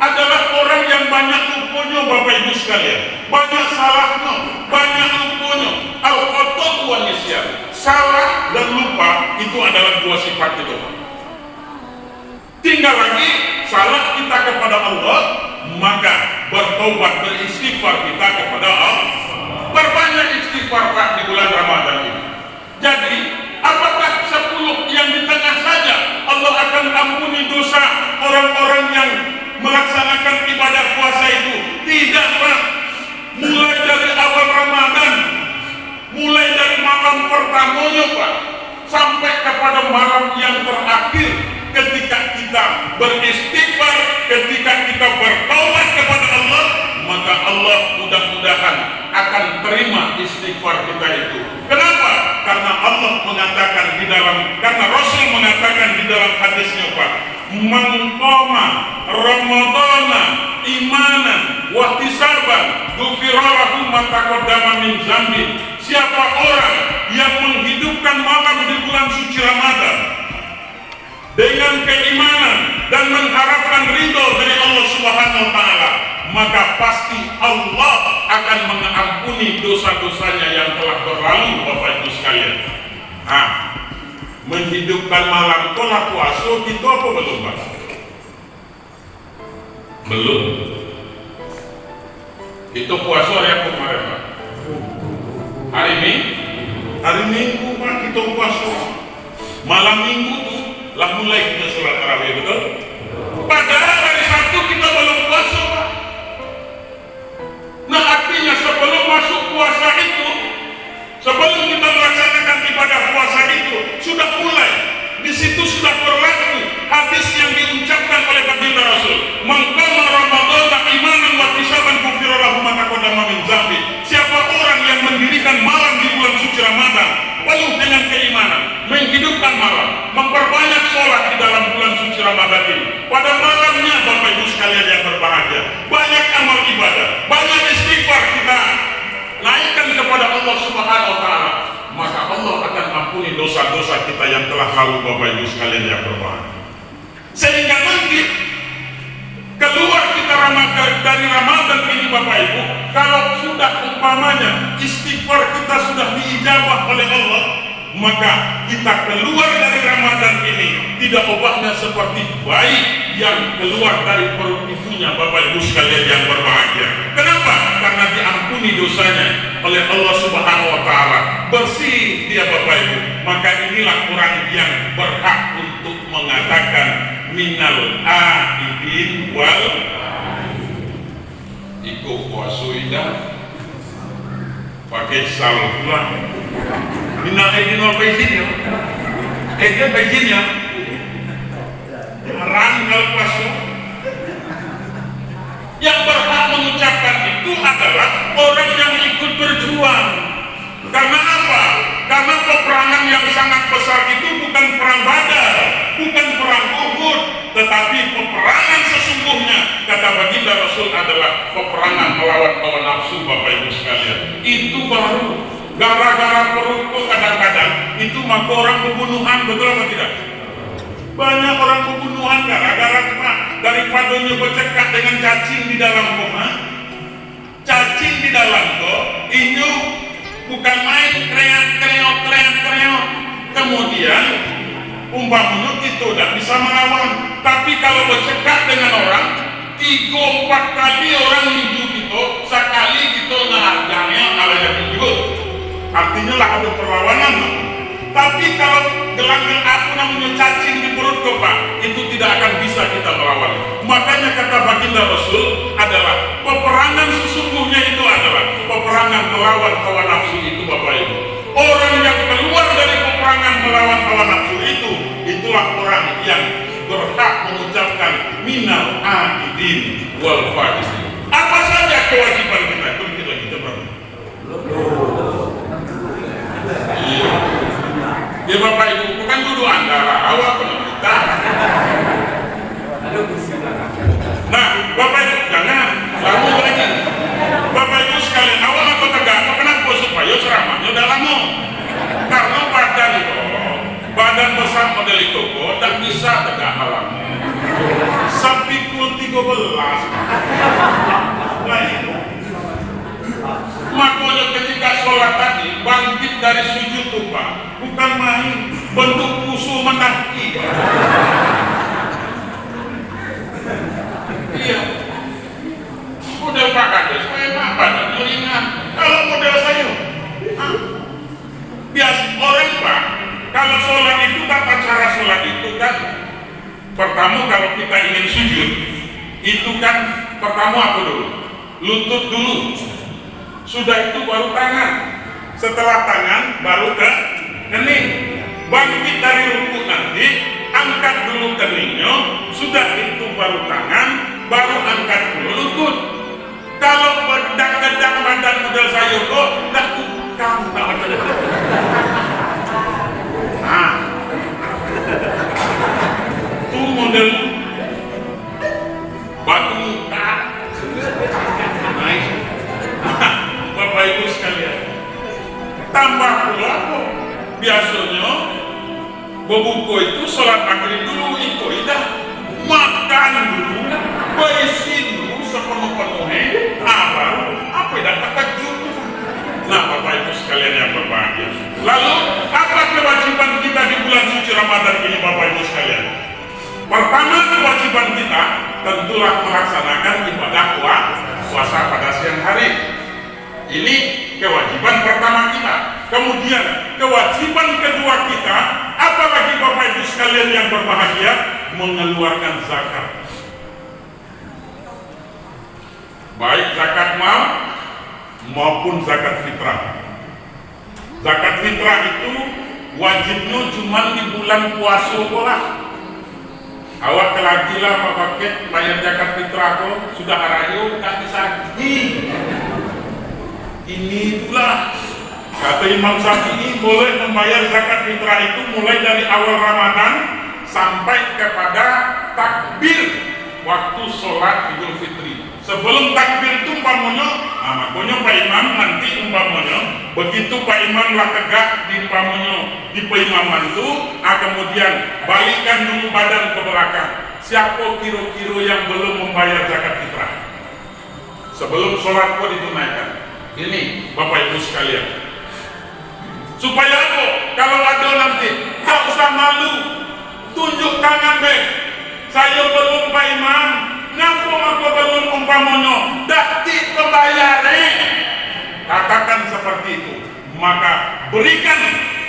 adalah orang yang banyak lupanya, Bapak Ibu sekalian. Banyak salahnya, banyak lupanya. Al-Qata'u wa nisyan. Salah dan lupa itu adalah dua sifat itu. Tinggal lagi salah kita kepada Allah, maka bertobat, beristighfar kita kepada Allah. Berbanyak istighfar, Pak, di bulan Ramadan ini. Jadi, apakah 10 yang di tengah saja Allah akan ampuni dosa orang-orang yang melaksanakan ibadah puasa itu? Tidak, Pak. Mulai dari awal Ramadan, mulai dari malam pertamanya, Pak, sampai kepada malam yang terakhir, ketika kita beristighfar, ketika kita bertaubat kepada Allah, maka Allah mudah-mudahan akan terima istighfar kita itu. Kenapa? Karena Allah mengatakan karena Rasul mengatakan di dalam hadisnya, Pak, man qama ramadhana imanan wa ihtisaban ghufira lahu ma taqaddama min dzambi. Siapa orang yang menghidupkan malam di bulan suci Ramadan dengan keimanan dan mengharapkan ridho dari Allah Subhanahu wa taala, maka pasti Allah akan mengampuni dosa-dosanya yang telah berlalu, Bapak Ibu sekalian. Menghidupkan malam pola puasa itu apa belum, Pak? Belum. Itu puasa hari apa kemarin, Pak? Hari Minggu, Pak, kita puasa. Malam Minggu tuh lah mulai kita sholat tarawih, betul? Padahal hari Sabtu kita belum puasa, Pak. Nah, artinya sebelum masuk puasa itu, sebelum kita melaksanakan ibadah puasa itu, sudah mulai. Di situ sudah berlaku hadis yang diucapkan oleh baginda Rasul. Man qama ramadhana imanan wa ihtisaban ghufira lahu ma taqaddama min dzambi. Siapa orang yang mendirikan malam di bulan suci Ramadan penuh dengan keimanan, menghidupkan malam, memperbanyak sholat di dalam bulan suci Ramadan ini. Pada malamnya, Bapak Ibu sekalian yang berbahagia, banyak amal ibadah, banyak istighfar kita naikkan kepada Allah Subhanahu wa taala, maka Allah akan ampuni dosa-dosa kita yang telah lalu, Bapak Ibu sekalian yang berbahagia. Sehingga nanti keluar kita dari Ramadan ini, Bapak Ibu, kalau sudah umpamanya istighfar kita sudah diijabah oleh Allah, maka kita keluar dari Ramadan ini tidak ubahnya seperti bayi yang keluar dari perut ibunya, Bapak Ibu sekalian yang berbahagia. Kenapa? Karena diampuni dosanya oleh Allah Subhanahu wa Ta'ala, bersih dia Bapak Ibu. Maka inilah orang yang berhak untuk mengatakan minal aidin wal iku wasuida pakai salvula minal aidin wal faizin ya. Dia bagiannya rangkal pasu yang berhak mengucapkan itu adalah orang yang ikut berjuang. Karena apa? Karena peperangan yang sangat besar itu bukan perang Badar, bukan perang Uhud, tetapi peperangan sesungguhnya, kata baginda Rasul, adalah peperangan melawan hawa nafsu. Bapak Ibu sekalian, itu baru gara-gara perut kok kadang-kadang itu maka orang pembunuhan, betul apa tidak? Banyak orang pembunuhan gara-gara daripada nyoba cekak dengan cacing di dalam koma. Cacing di dalam kok ini bukan main kreat-kreot. Kemudian umpamanya itu tidak bisa melawan. Tapi kalau bercekak dengan orang 3-4 kali orang hidup itu, sekali gitu harganya kalau yang hidup, artinya lah ada perlawanan. Tapi kalau gelang-gelang aku namanya cacing di perut Pak, itu tidak akan bisa kita melawan. Makanya kata baginda Rasul adalah peperangan sesungguhnya itu adalah peperangan melawan hawa nafsu itu Bapak Ibu. Orang yang keluar dari peperangan melawan hawa nafsu itu, itulah orang yang berhak mengucapkan minal aidin wal faizin. Apa saja kewajiban kita? Kita berapa? Iya. Ya Bapak Ibu, bukan dulu antara awal kita. Nah, Bapak Ibu jangan lalu lagi. Bapak Ibu sekalian, awal atau tegak, kenapa supaya ceramahnya udah lama? Karena badan besar model itu tak bisa tegak malam. Sampai pukul 13. Baik. Makanya ketika sholat tadi bangkit dari sujud tuh Pak, bukan main, bentuk musuh menaki. Iya. Model Pak Kades, saya apa? Ingat. Kalau model saya, biasa orang Pak. Kalau sholat itu tata cara sholat itu kan, pertama kalau kita ingin sujud, itu kan pertama apa dulu? Lutut dulu. Sudah itu baru tangan. Setelah tangan baru ke kening. Bangkit dari rukuk nanti, angkat dulu keningnya. Sudah itu baru tangan, baru angkat dulu lutut. Kalau bedak-bedak badan model saya kok tak tukang. Nah, itu model batu muka. Nice. Bapak Ibu sekalian, tambah pula biasanya bebuku itu sholat maghrib dulu itu dah makan dulu, baisin dulu sepenuh-penuhnya, apa dah terkejut. Nah Bapak Ibu sekalian yang berbahagia, lalu apa kewajiban kita di bulan suci Ramadan ini Bapak Ibu sekalian? Pertama kewajiban kita tentulah melaksanakan ibadah puasa pada siang hari. Ini kewajiban pertama kita. Kemudian kewajiban kedua kita, apalagi Bapak Ibu sekalian yang berbahagia, mengeluarkan zakat. Baik zakat mal maupun zakat fitrah. Zakat fitrah itu wajibnya cuma di bulan puasa lah. Awak kelagi lah pakai bayar zakat fitrah kok sudah harayu tak disagi. Ini itulah kata Imam Syafi'i, boleh membayar zakat fitrah itu mulai dari awal Ramadan sampai kepada takbir waktu sholat Idul Fitri. Sebelum takbir itu umpamanya, makanya Pak Imam nanti umpamanya begitu Pak Imam lah tegak di umpamanya di peimaman itu, kemudian balikkan dulu badan ke belakang. Siapa kira-kira yang belum membayar zakat fitrah? Sebelum sholat kok ditunaikan. Ini Bapak Ibu sekalian, supaya apa? Kalau ada nanti tak usah malu, tunjuk Bapak Imam, ngaku aku belum umpamonyo, dati pembayarnya. Katakan seperti itu, maka berikan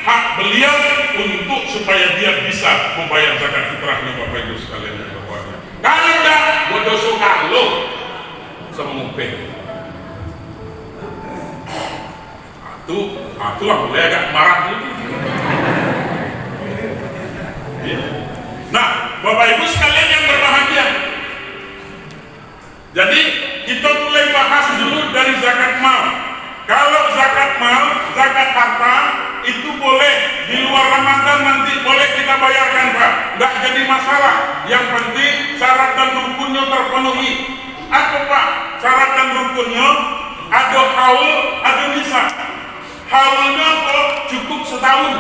hak beliau untuk supaya dia bisa membayar zakat fitrahnya Bapak Ibu sekalian yang berbahagia. Kalau enggak, bodoh sokalo semupeng. Itu lah mulai agak marah dulu. Nah, Bapak Ibu sekalian yang berbahagia, jadi kita mulai bahas dulu dari zakat mal. Kalau zakat mal, zakat harta itu boleh di luar Ramadan nanti boleh kita bayarkan Pak, nggak jadi masalah. Yang penting syarat dan rukunnya terpenuhi. Apa Pak syarat dan rukunnya? Ada haul, ada nisab. Haulnya apa? Cukup setahun.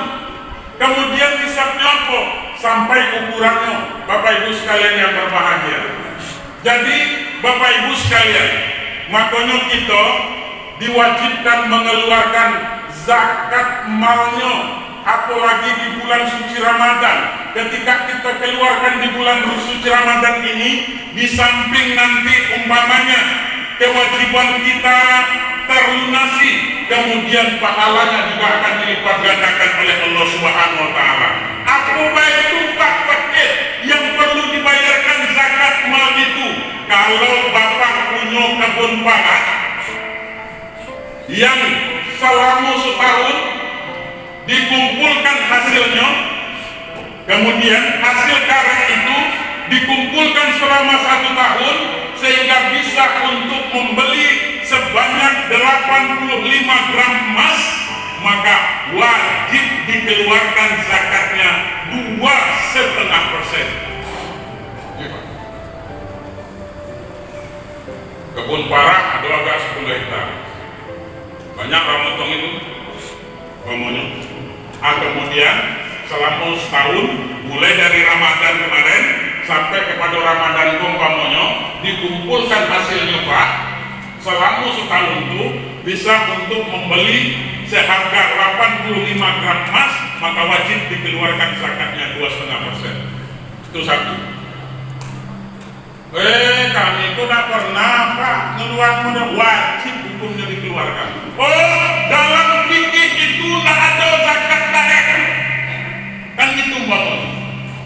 Kemudian nisabnya apa? Sampai ukurannya. Bapak Ibu sekalian yang berbahagia. Jadi Bapak Ibu sekalian, makanya kita diwajibkan mengeluarkan zakat malnya, apalagi di bulan suci Ramadan. Ketika kita keluarkan di bulan suci Ramadan ini, di samping nanti umpamanya kewajiban kita terlunasi, kemudian pahalanya juga akan dilipat gandakan oleh Allah Subhanahu wa taala. Apa itu Pak paket yang perlu dibayarkan zakat mal itu? Kalau Bapak punya kebun pangan yang selama setahun dikumpulkan hasilnya, kemudian hasil karet itu dikumpulkan selama 1 tahun sehingga bisa untuk membeli sebanyak 85 gram emas, maka wajib dikeluarkan zakatnya 2,5%. Kebun parah ada agak 10 hektar, banyak ramotong itu ngomongnya. Kemudian selama setahun, mulai dari Ramadan kemarin sampai kepada Ramadan umpamanya, dikumpulkan hasilnya Pak, selama setahun itu bisa untuk membeli seharga 85 gram emas, maka wajib dikeluarkan zakatnya 2,5%. Itu satu. Kami itu tidak pernah Pak ngeluar modal, wajib hukumnya dikeluarkan. Oh, dalam fikih itu tidak ada zakat karet, kan itu Bapak.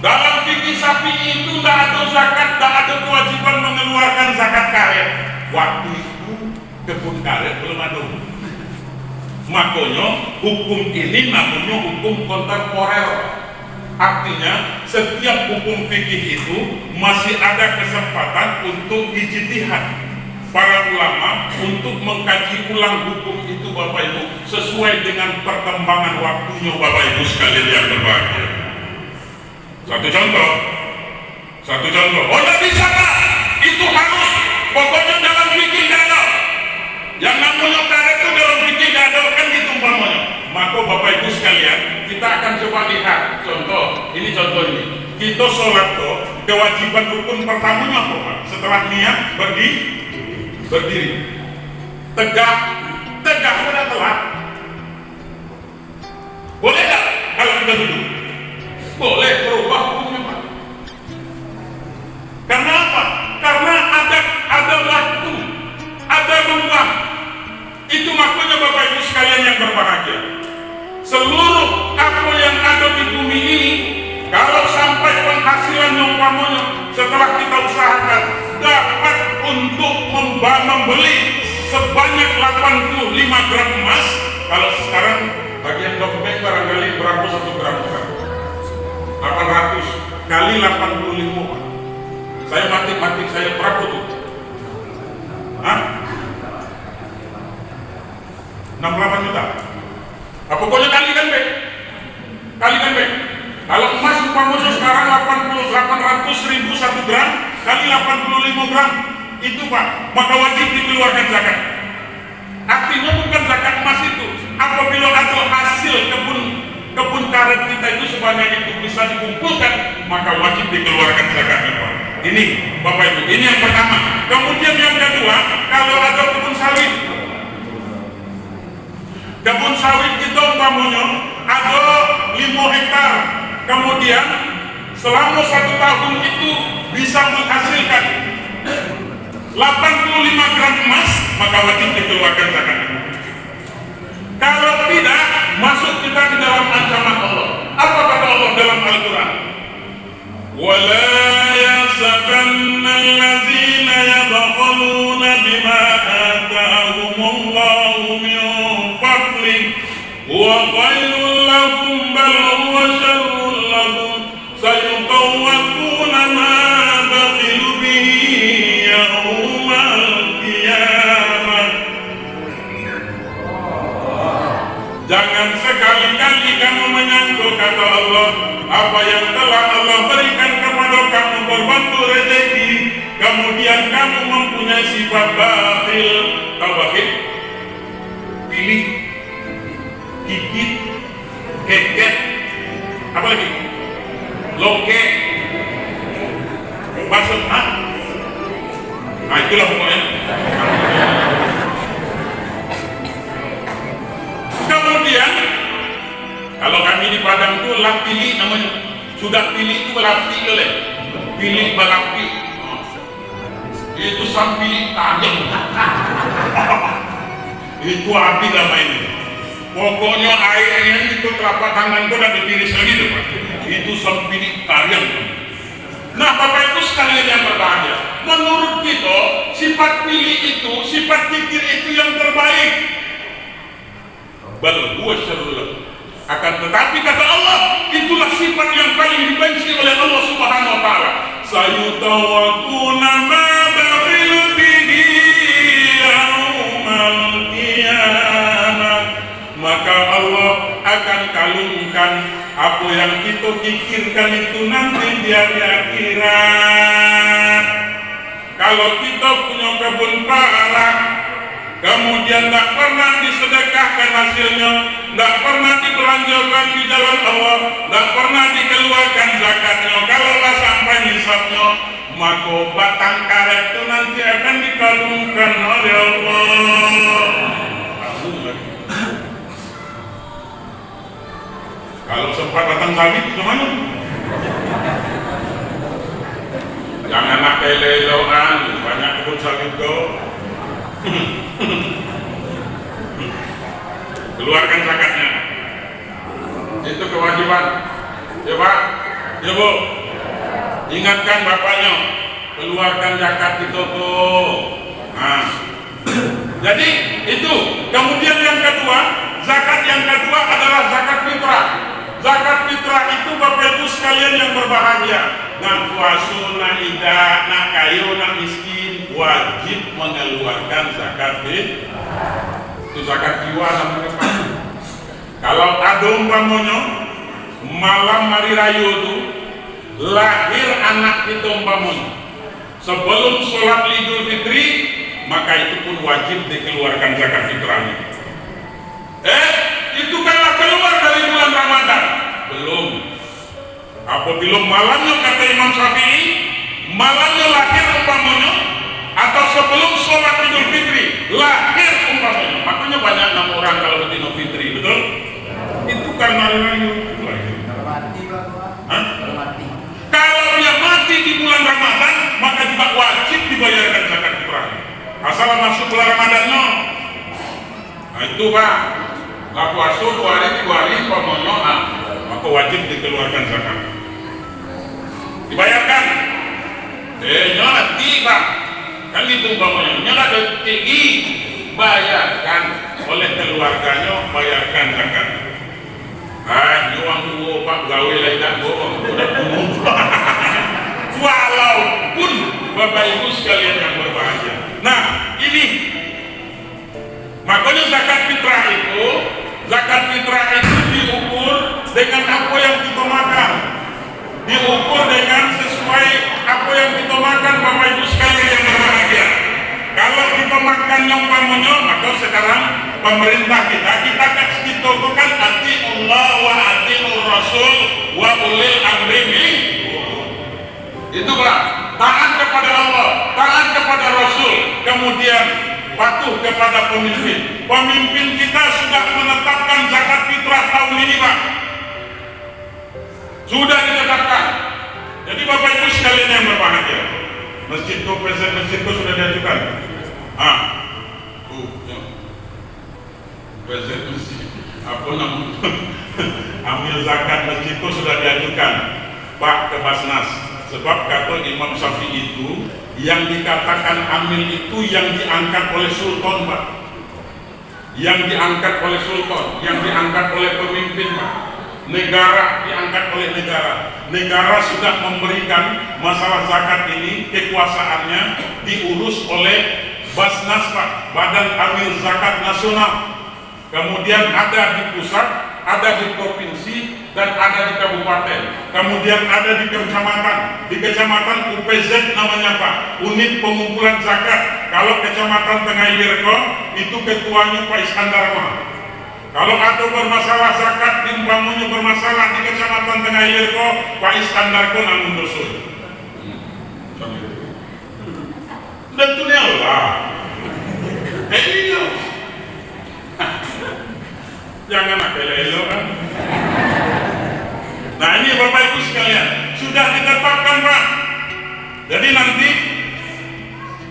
Dalam fikih sapi itu tidak ada zakat, tidak ada kewajiban mengeluarkan zakat karet. Waktu itu kebun karet belum ada. Makanya hukum ini namanya hukum kontemporer. Artinya setiap hukum fikih itu masih ada kesempatan untuk ijtihad para ulama untuk mengkaji ulang hukum itu Bapak Ibu, sesuai dengan perkembangan waktunya Bapak Ibu sekalian yang berbahagia. Satu contoh. Oh tidak bisa Pak, itu harus pokoknya dalam fikih ada. Yang namanya karet itu dalam fikih ada, kan gitu umpamanya. Maka Bapak Ibu sekalian, kita akan coba lihat contoh. Ini contoh ini. Kita sholat kok, kewajiban rukun pertamanya apa Pak? Setelah niat berdiri, tegak pada telat. Boleh nggak kalau kita duduk? Boleh, berubah hukumnya Pak. Karena apa? Karena ada waktu, ada ruang. Itu makanya Bapak Ibu sekalian yang berbahagia. Seluruh apa yang ada di bumi ini, kalau sampai penghasilan umpamanya setelah kita usahakan dapat untuk membeli sebanyak 85 gram emas. Kalau sekarang bagian dokumen barangkali berapa 1 gram kan? 800 kali 85. Saya matematik saya berapa tuh? 68 juta. Pokoknya kalikan baik. Kalau emas umpamanya sekarang 800.000 1 gram kali 85 gram itu Pak, maka wajib dikeluarkan zakat. Artinya bukan zakat emas itu. Apabila ada hasil kebun karet kita itu sebanyak itu bisa dikumpulkan, maka wajib dikeluarkan zakatnya Pak. Ini Bapak Ibu, ini yang pertama. Kemudian yang kedua, kalau ada kebun sawit. Kebun sawit itu umpamanya ada 5 hektar. Kemudian selama 1 tahun itu bisa menghasilkan 85 gram emas, maka wajib dikeluarkan zakatnya. Kalau tidak, masuk kita di dalam ancaman Allah. Apa kata Allah dalam Al-Quran? وَلَا يَحْسَبَنَّ الَّذِينَ يَبْخَلُونَ بِمَا آتَاهُمُ اللَّهُ مِنْ فَضْلِهِ هُوَ خَيْرٌ لَهُمْ بَلْ هُوَ شَرٌّ لَهُمْ سَيُطَوَّقُونَ مَا بَخِلُوا بِهِ يَوْمَ الْقِيَامَةِ. Jangan sekali-kali kamu menyangkut, kata Allah, apa yang telah Allah berikan kepada kamu berbentuk rezeki, kemudian kamu mempunyai sifat bakhil. Tahu bakhil? Pilih, gigit, keket, apa lagi? Loke, masuk, nah itulah pokoknya. Kemudian kalau kami di Padang itu lapili namanya. Sudah pilih itu balapi oleh. Pilih balapi. Itu sambil tajam. Itu api lama ini. Pokoknya airnya itu telapak tangan itu udah ditiris lagi tuh, Pak. Itu sambil tajam. Nah, Bapak Ibu sekalian yang berbahagia, menurut kita sifat pilih itu, sifat pikir itu yang terbaik. Bal huwa syarrul. Akan tetapi kata Allah, itulah sifat yang paling dibenci oleh Allah Subhanahu wa taala. Sayutawaquna ma bakhilu bihi yaumal qiyamah. Maka Allah akan kalungkan apa yang kita pikirkan itu nanti di hari akhirat. Kalau kita punya kebun pala, kemudian tak pernah disedekahkan hasilnya, tak pernah dibelanjakan di jalan Allah, tak pernah dikeluarkan zakatnya, kalaulah sampai nisabnya, maka batang karet itu nanti akan dikalungkan oleh Allah. Kalau sempat batang sawit kemana? Janganlah kelelean, banyak kebun sawit kau. Keluarkan zakatnya. Itu kewajiban. Ya Pak, ya Bu. Ingatkan bapaknya, keluarkan zakat itu tuh. Nah. Jadi itu. Kemudian yang kedua, zakat yang kedua adalah zakat fitrah. Zakat fitrah itu Bapak Ibu sekalian yang berbahagia. Nah puasuna ida, nak kayu, nak miskin, wajib mengeluarkan zakat fitrah. Itu zakat jiwa namanya Pak. Kalau ada umpamanya malam hari raya itu lahir anak itu umpamanya sebelum sholat Idul Fitri, maka itu pun wajib dikeluarkan zakat fitrahnya. Itu kan keluar dari bulan Ramadan belum. Apabila malamnya kata Imam Syafi'i, malamnya lahir umpamanya atau sebelum sholat Idul Fitri lahir umpamanya, makanya banyak 6 orang kalau Idul Fitri, betul? Itu karena lahir. Kalau dia mati di bulan Ramadan, maka juga wajib dibayarkan zakat fitrah. Asal masuk bulan Ramadannya. Nah itu Pak, nggak puasa 2 hari 3 hari umpamanya, maka wajib dikeluarkan zakat. Dibayarkan. Nyala tiga. Kan itu umpamanya, nyala tinggi, bayarkan oleh keluarganya, bayarkan zakat. Nyuang dua Pak gawe lagi tak bohong, udah bunuh. Walaupun Bapak Ibu sekalian yang berbahagia. Nah ini, makanya zakat fitrah itu diukur dengan apa yang kita makan, diukur dengan sesuai apa yang kita makan Bapak Ibu sekalian yang berbahagia. Kalau kita makan yang umpamanya, maka sekarang pemerintah kita kan atiullah wa atiur rasul wa ulil amri minkum. Itu Pak, taat kepada Allah, taat kepada Rasul, kemudian patuh kepada pemimpin. Pemimpin kita sudah menetapkan zakat fitrah tahun ini Pak, sudah ditetapkan. Jadi Bapak Ibu sekalian yang berbahagia, masjidku, presiden masjidku sudah diajukan. Presiden masjid, apa namanya? Amil zakat masjidku sudah diajukan Pak ke Basnas. Sebab kata Imam Syafi'i itu yang dikatakan amil itu yang diangkat oleh sultan, Pak. Yang diangkat oleh sultan, yang diangkat oleh pemimpin, Pak. Negara diangkat oleh negara. Negara sudah memberikan masalah zakat ini, kekuasaannya diurus oleh Basnas, Pak, Badan Amil Zakat Nasional. Kemudian ada di pusat, ada di provinsi, dan ada di kabupaten. Kemudian ada di kecamatan. Di kecamatan UPZ namanya, Pak, Unit Pengumpulan Zakat. Kalau kecamatan Tengah Yirko itu ketuanya Pak Iskandar. Kalau ada bermasalah zakat di umpamanya bermasalah di kecamatan Tengah Yirko, Pak Iskandar ko namun dosul. Dan itu lah. Iya. Jangan akal-elo kan. Nah ini Bapak Ibu sekalian sudah ditetapkan, Pak. Jadi nanti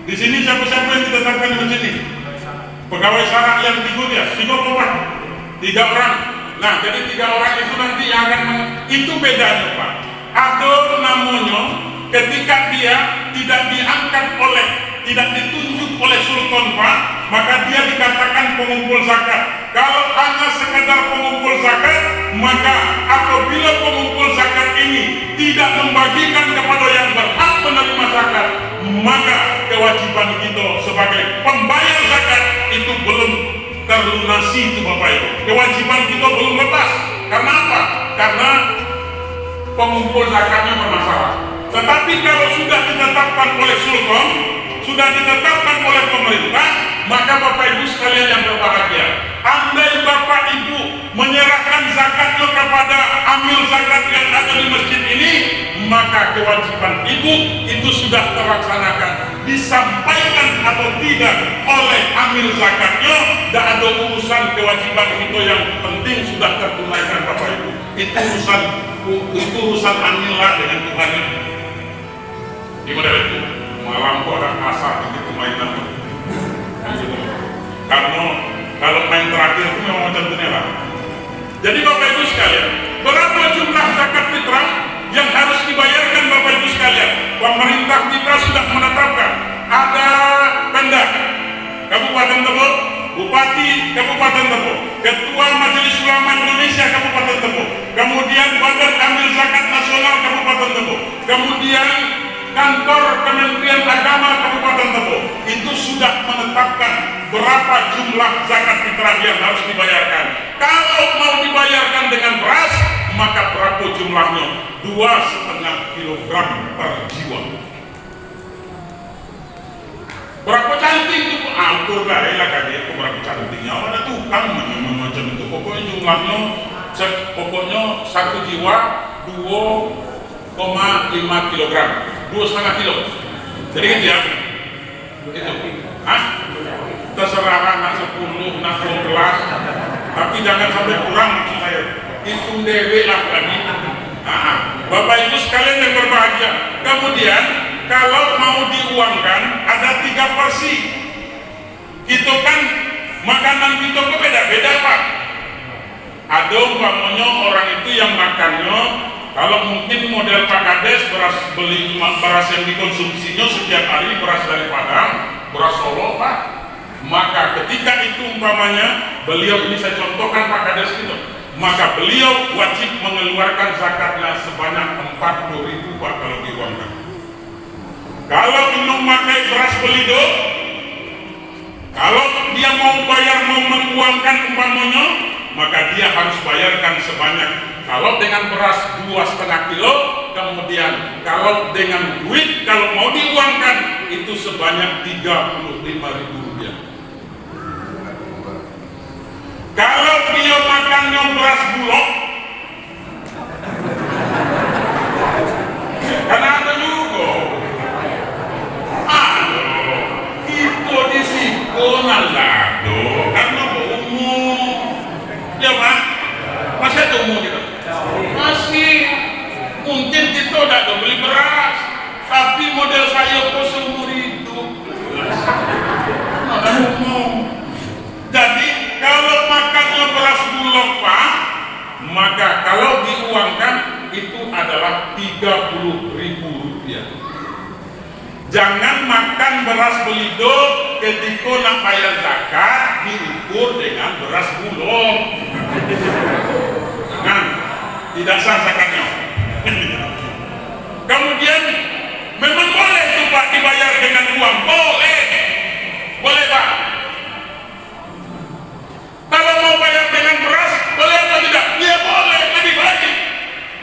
di sini siapa-siapa yang ditetapkan di sini? Pegawai syarat yang tiga ya, 3 orang. Nah jadi 3 orang itu nanti yang akan itu bedanya, Pak. Ada namanya ketika dia tidak diangkat oleh, tidak ditunjuk oleh sultan, Pak, maka dia dikatakan pengumpul zakat. Kalau hanya sekedar pengumpul zakat, maka apabila pengumpul zakat ini tidak membagikan kepada yang berhak menerima zakat, maka kewajiban kita sebagai pembayar zakat itu belum terlunasi, itu Bapak Ibu. Kewajiban kita belum lepas. Karena apa? Karena pengumpul zakatnya bermasalah. Tetapi kalau sudah ditetapkan oleh sultan, sudah ditetapkan oleh pemerintah, maka Bapak Ibu sekalian yang berbahagia, andai Bapak Ibu menyerahkan zakatnya kepada amil zakat yang ada di masjid ini, maka kewajiban Ibu itu sudah terlaksanakan. Disampaikan atau tidak oleh amil zakatnya, tidak ada urusan kewajiban itu, yang penting sudah tertunaikan Bapak Ibu. Itu urusan amillah dengan Tuhan itu. Gimana itu? Malam kok ada asar begitu mainan. Karena kalau main terakhir itu memang macam ini lah. Jadi Bapak Ibu sekalian, berapa jumlah zakat fitrah yang harus dibayarkan Bapak Ibu sekalian? Pemerintah kita sudah menetapkan. Ada Pemda Kabupaten Tebo, Bupati Kabupaten Tebo, Ketua Majelis Ulama Indonesia Kabupaten Tebo, kemudian Badan Amil Zakat Nasional Kabupaten Tebo, kemudian Kantor Kementerian Agama Kabupaten Tebo, itu sudah menetapkan berapa jumlah zakat fitrah yang harus dibayarkan. Kalau mau dibayarkan dengan beras, maka berapa jumlahnya? 2,5 kilogram per jiwa. Berapa cantik itu? Atur gak lah kan ya, berapa cantiknya? Ada tukang macam itu. Pokoknya jumlahnya, pokoknya 1 jiwa 2,5 kilogram. 2,5 kilo. Jadi gitu ya. Itu. Terserah anak 10, anak 12. Tapi jangan sampai kurang maksud saya. Itu dewe lah lagi. Bapak Ibu sekalian yang berbahagia. Kemudian kalau mau diuangkan ada 3 porsi. Itu kan makanan kita kok beda-beda, Pak. Ada umpamanya orang itu yang makannya, kalau mungkin model Pak Kades, beras yang dikonsumsinya setiap hari beras dari Padang, beras Solo, Pak. Maka ketika itu umpamanya beliau ini, saya contohkan Pak Kades itu, maka beliau wajib mengeluarkan zakatnya sebanyak 40.000, Pak, kalau diuangkan. Kalau belum pakai beras belido, kalau dia mau bayar, mau menguangkan umpamanya, maka dia harus bayarkan sebanyak, kalau dengan beras 2,5 kilo, kemudian kalau dengan duit, kalau mau diuangkan itu sebanyak 35.000 rupiah. Kalau dia makannya beras bulog, karena ada juga, itu di situ nalado, karena umum, ya Pak, masih ada umum gitu. Masih mungkin kita tidak beli beras, tapi model saya kok seumur hidup. Ada ngomong. Jadi kalau makannya beras bulog Pak, maka kalau diuangkan itu adalah 30.000 rupiah. Jangan makan beras belido ketika nak bayar zakat diukur dengan beras bulog. Jangan, tidak sah zakatnya. Kemudian memang boleh tuh Pak dibayar dengan uang, boleh Pak. Kalau mau bayar dengan beras, boleh atau tidak? Ya boleh, lebih baik.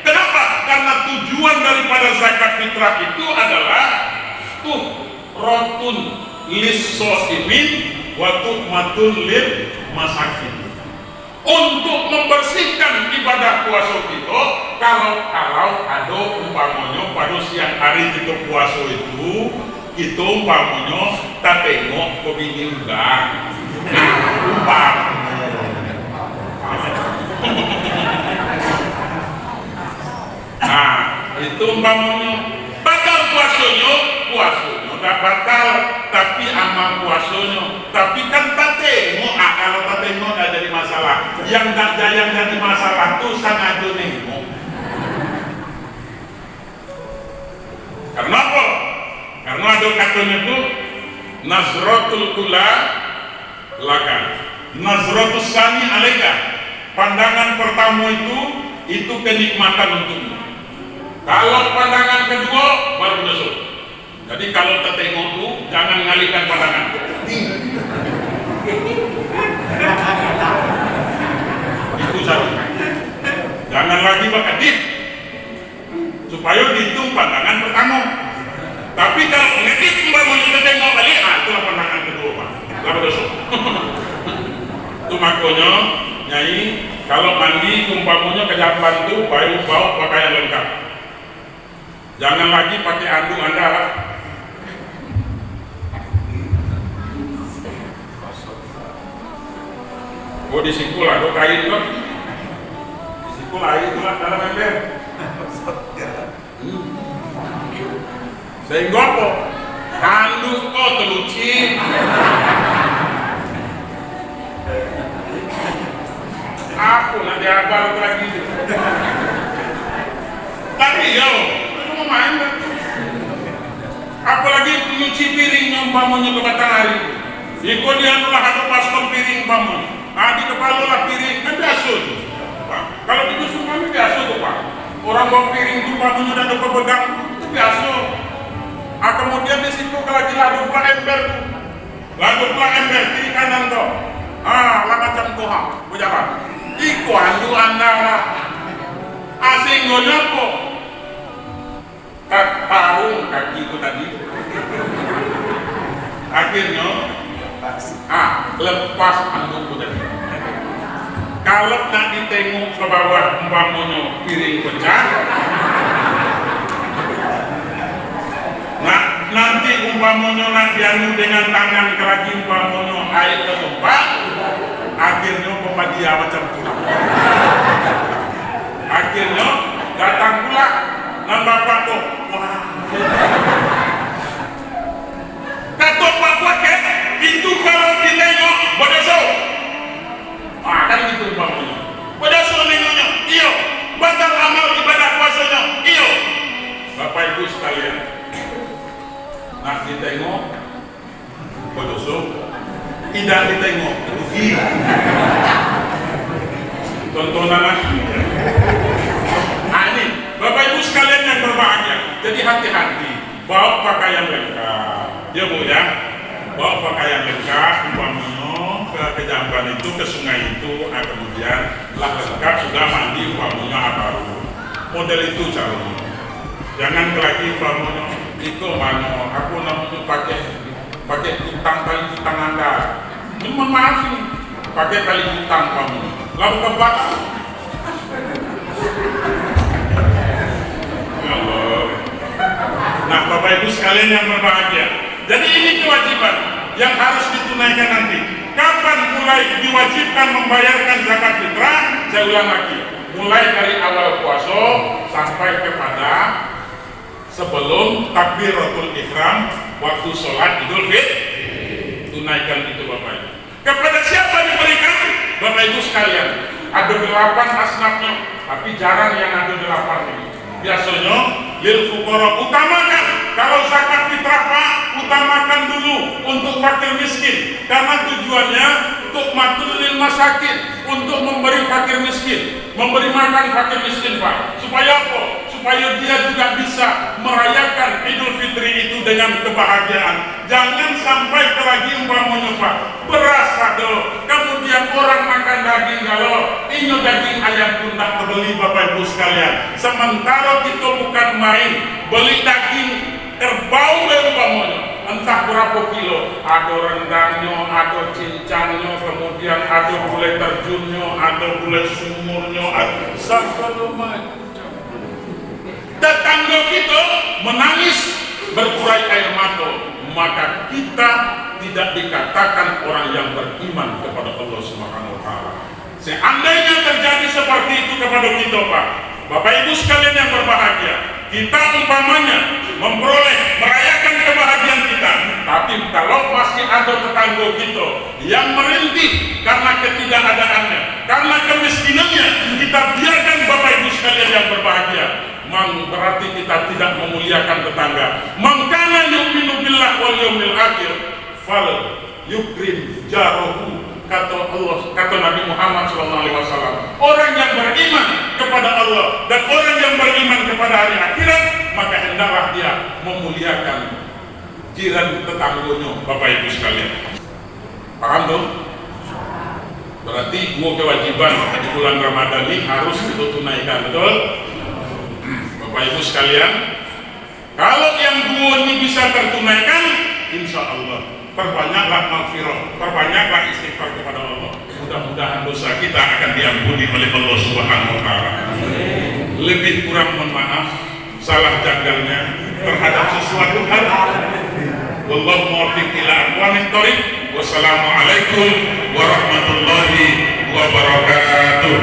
Kenapa? Karena tujuan daripada zakat fitrah itu adalah rotun lis-shaimin wa tuhmatun lil masakin. Untuk membersihkan ibadah puasa kita, kalau ada umpamanya pada siang hari kita puasa itu, kita umpamanya tak tengok ke bini ulang. Nah, itu umpamanya batal puasanya tak batal, tapi amal puasanya. Tapi kan tak tengok, kalau tak tengok tak jadi masalah. Yang jadi masalah tuh sangat nengok. Karena apa? Karena ada katanya tuh nazratul kula laka, nazratus sani alaika. Pandangan pertama itu kenikmatan untukmu. Kalau pandangan kedua baru dosa. Jadi kalau tak tengok tuh jangan ngalihkan pandangan. Itu satu. Jangan lagi bakadit supaya dihitung pandangan pertama. Tapi kalau ngedit baru kita tengok balik, itulah pandangan kedua Pak. Lalu dosa. Itu makanya Nyai kalau mandi umpamanya ke jamban itu bawa pakaian lengkap. Jangan lagi pakai anduk Anda. Oh di sikul ada kain kan? Di sikul air itu lah dalam ember. Sehingga apa? Anduk kok telucin. Aku nanti abal lagi. Tapi yo, itu mau main kan? Apalagi nyuci piring umpamanya ke matahari. Iko dia nulah atau baskom piring umpamanya. Di kepala lah piring kan biasa tuh. Kalau di dusun kami biasa tuh Pak. Orang bawa piring itu umpamanya dan ada pemegang itu biasa. Kemudian di situ kalau lagi ladu pula ember tuh. Ladu pula ember kiri kanan tuh. Lah macam koha, berjalan. Iko andu Anda lah. Asinggonya kok tak tahu kakiku tadi. Akhirnya lepas andukku tadi. Kalau nak ditengok ke bawah umpamanya piring pecah, nanti umpamanya nak dianu dengan tangan kelagi umpamanya air ketumpah, akhirnya pemadia macam tu. Akhirnya datang pula nambah patok. Kata Pak Wakil itu kalau ditengok berdosa. Kan gitu umpamanya. Berdosa nengoknya, iyo. Batal amal ibadah puasanya, iyo. Bapak Ibu sekalian, nak ditengok berdosa, tidak ditengok rugi. Tontonan lagi. Ini Bapak Ibu sekalian yang berbahagia, jadi hati-hati bawa pakaian lengkap. Ya Bu ya, bawa pakaian lengkap umpamanya ke jamban itu, ke sungai itu, kemudian lah lengkap sudah mandi umpamanya baru. Model itu caranya. Jangan lagi umpamanya itu mana aku namanya pakai utang tali utang Anda. Ini mohon maaf ini pakai tali utang kamu. Lalu kebakar. Nah Bapak Ibu sekalian yang berbahagia, jadi ini kewajiban yang harus ditunaikan nanti. Kapan mulai diwajibkan membayarkan zakat fitrah? Saya ulang lagi, mulai dari awal puasa sampai kepada sebelum takbiratul ihram waktu sholat Idul Fitri. Tunaikan itu Bapak Ibu. Kepada siapa diberikan? Bapak Ibu sekalian, ada 8 asnafnya, tapi jarang yang ada 8 ini. Biasanya lil fuqara, utamakan kalau zakat fitrah Pak, utamakan dulu untuk fakir miskin, karena tujuannya untuk matulil masakin, untuk memberi fakir miskin, memberi makan fakir miskin Pak. Supaya apa? Supaya dia juga bisa merayakan Idul Fitri itu dengan kebahagiaan. Jangan sampai lagi umpamanya Pak, beras ada, kemudian orang makan daging kalau ini daging ayam pun tak terbeli Bapak Ibu sekalian. Sementara kita bukan main beli daging kerbau umpamanya, entah berapa kilo, ada rendangnya, ada cincangnya, kemudian ada gulai terjunnya, ada gulai sumurnya, ada segala macam. Tetangga kita menangis berkurai air mata, maka kita tidak dikatakan orang yang beriman kepada Allah Subhanahu wa taala. Seandainya terjadi seperti itu kepada kita Pak, Bapak Ibu sekalian yang berbahagia, kita umpamanya memperoleh merayakan kebahagiaan kita, tapi kalau masih ada tetangga kita yang merintih karena ketidakadaannya, karena kemiskinannya, kita biarkan Bapak Ibu sekalian yang berbahagia, berarti kita tidak memuliakan tetangga. Man kana yu'minu billah wal yawmil akhir fal yukrim jarahu, kata Allah, kata Nabi Muhammad SAW. Orang yang beriman kepada Allah dan orang yang beriman kepada hari akhirat, maka hendaklah dia memuliakan jiran tetangganya. Bapak Ibu sekalian, paham dong? Berarti 2 kewajiban di bulan Ramadan ini harus kita tunaikan, betul? Bapak Ibu sekalian, kalau yang 2 ini bisa tertunaikan, insya Allah perbanyaklah maghfirah, perbanyaklah istighfar kepada Allah. Mudah-mudahan dosa kita akan diampuni oleh Allah Subhanahu wa taala. Lebih kurang mohon maaf, salah jagalnya terhadap sesuatu hal. Wallahu muwaffiq ila aqwamit thoriq. Wassalamualaikum warahmatullahi wabarakatuh.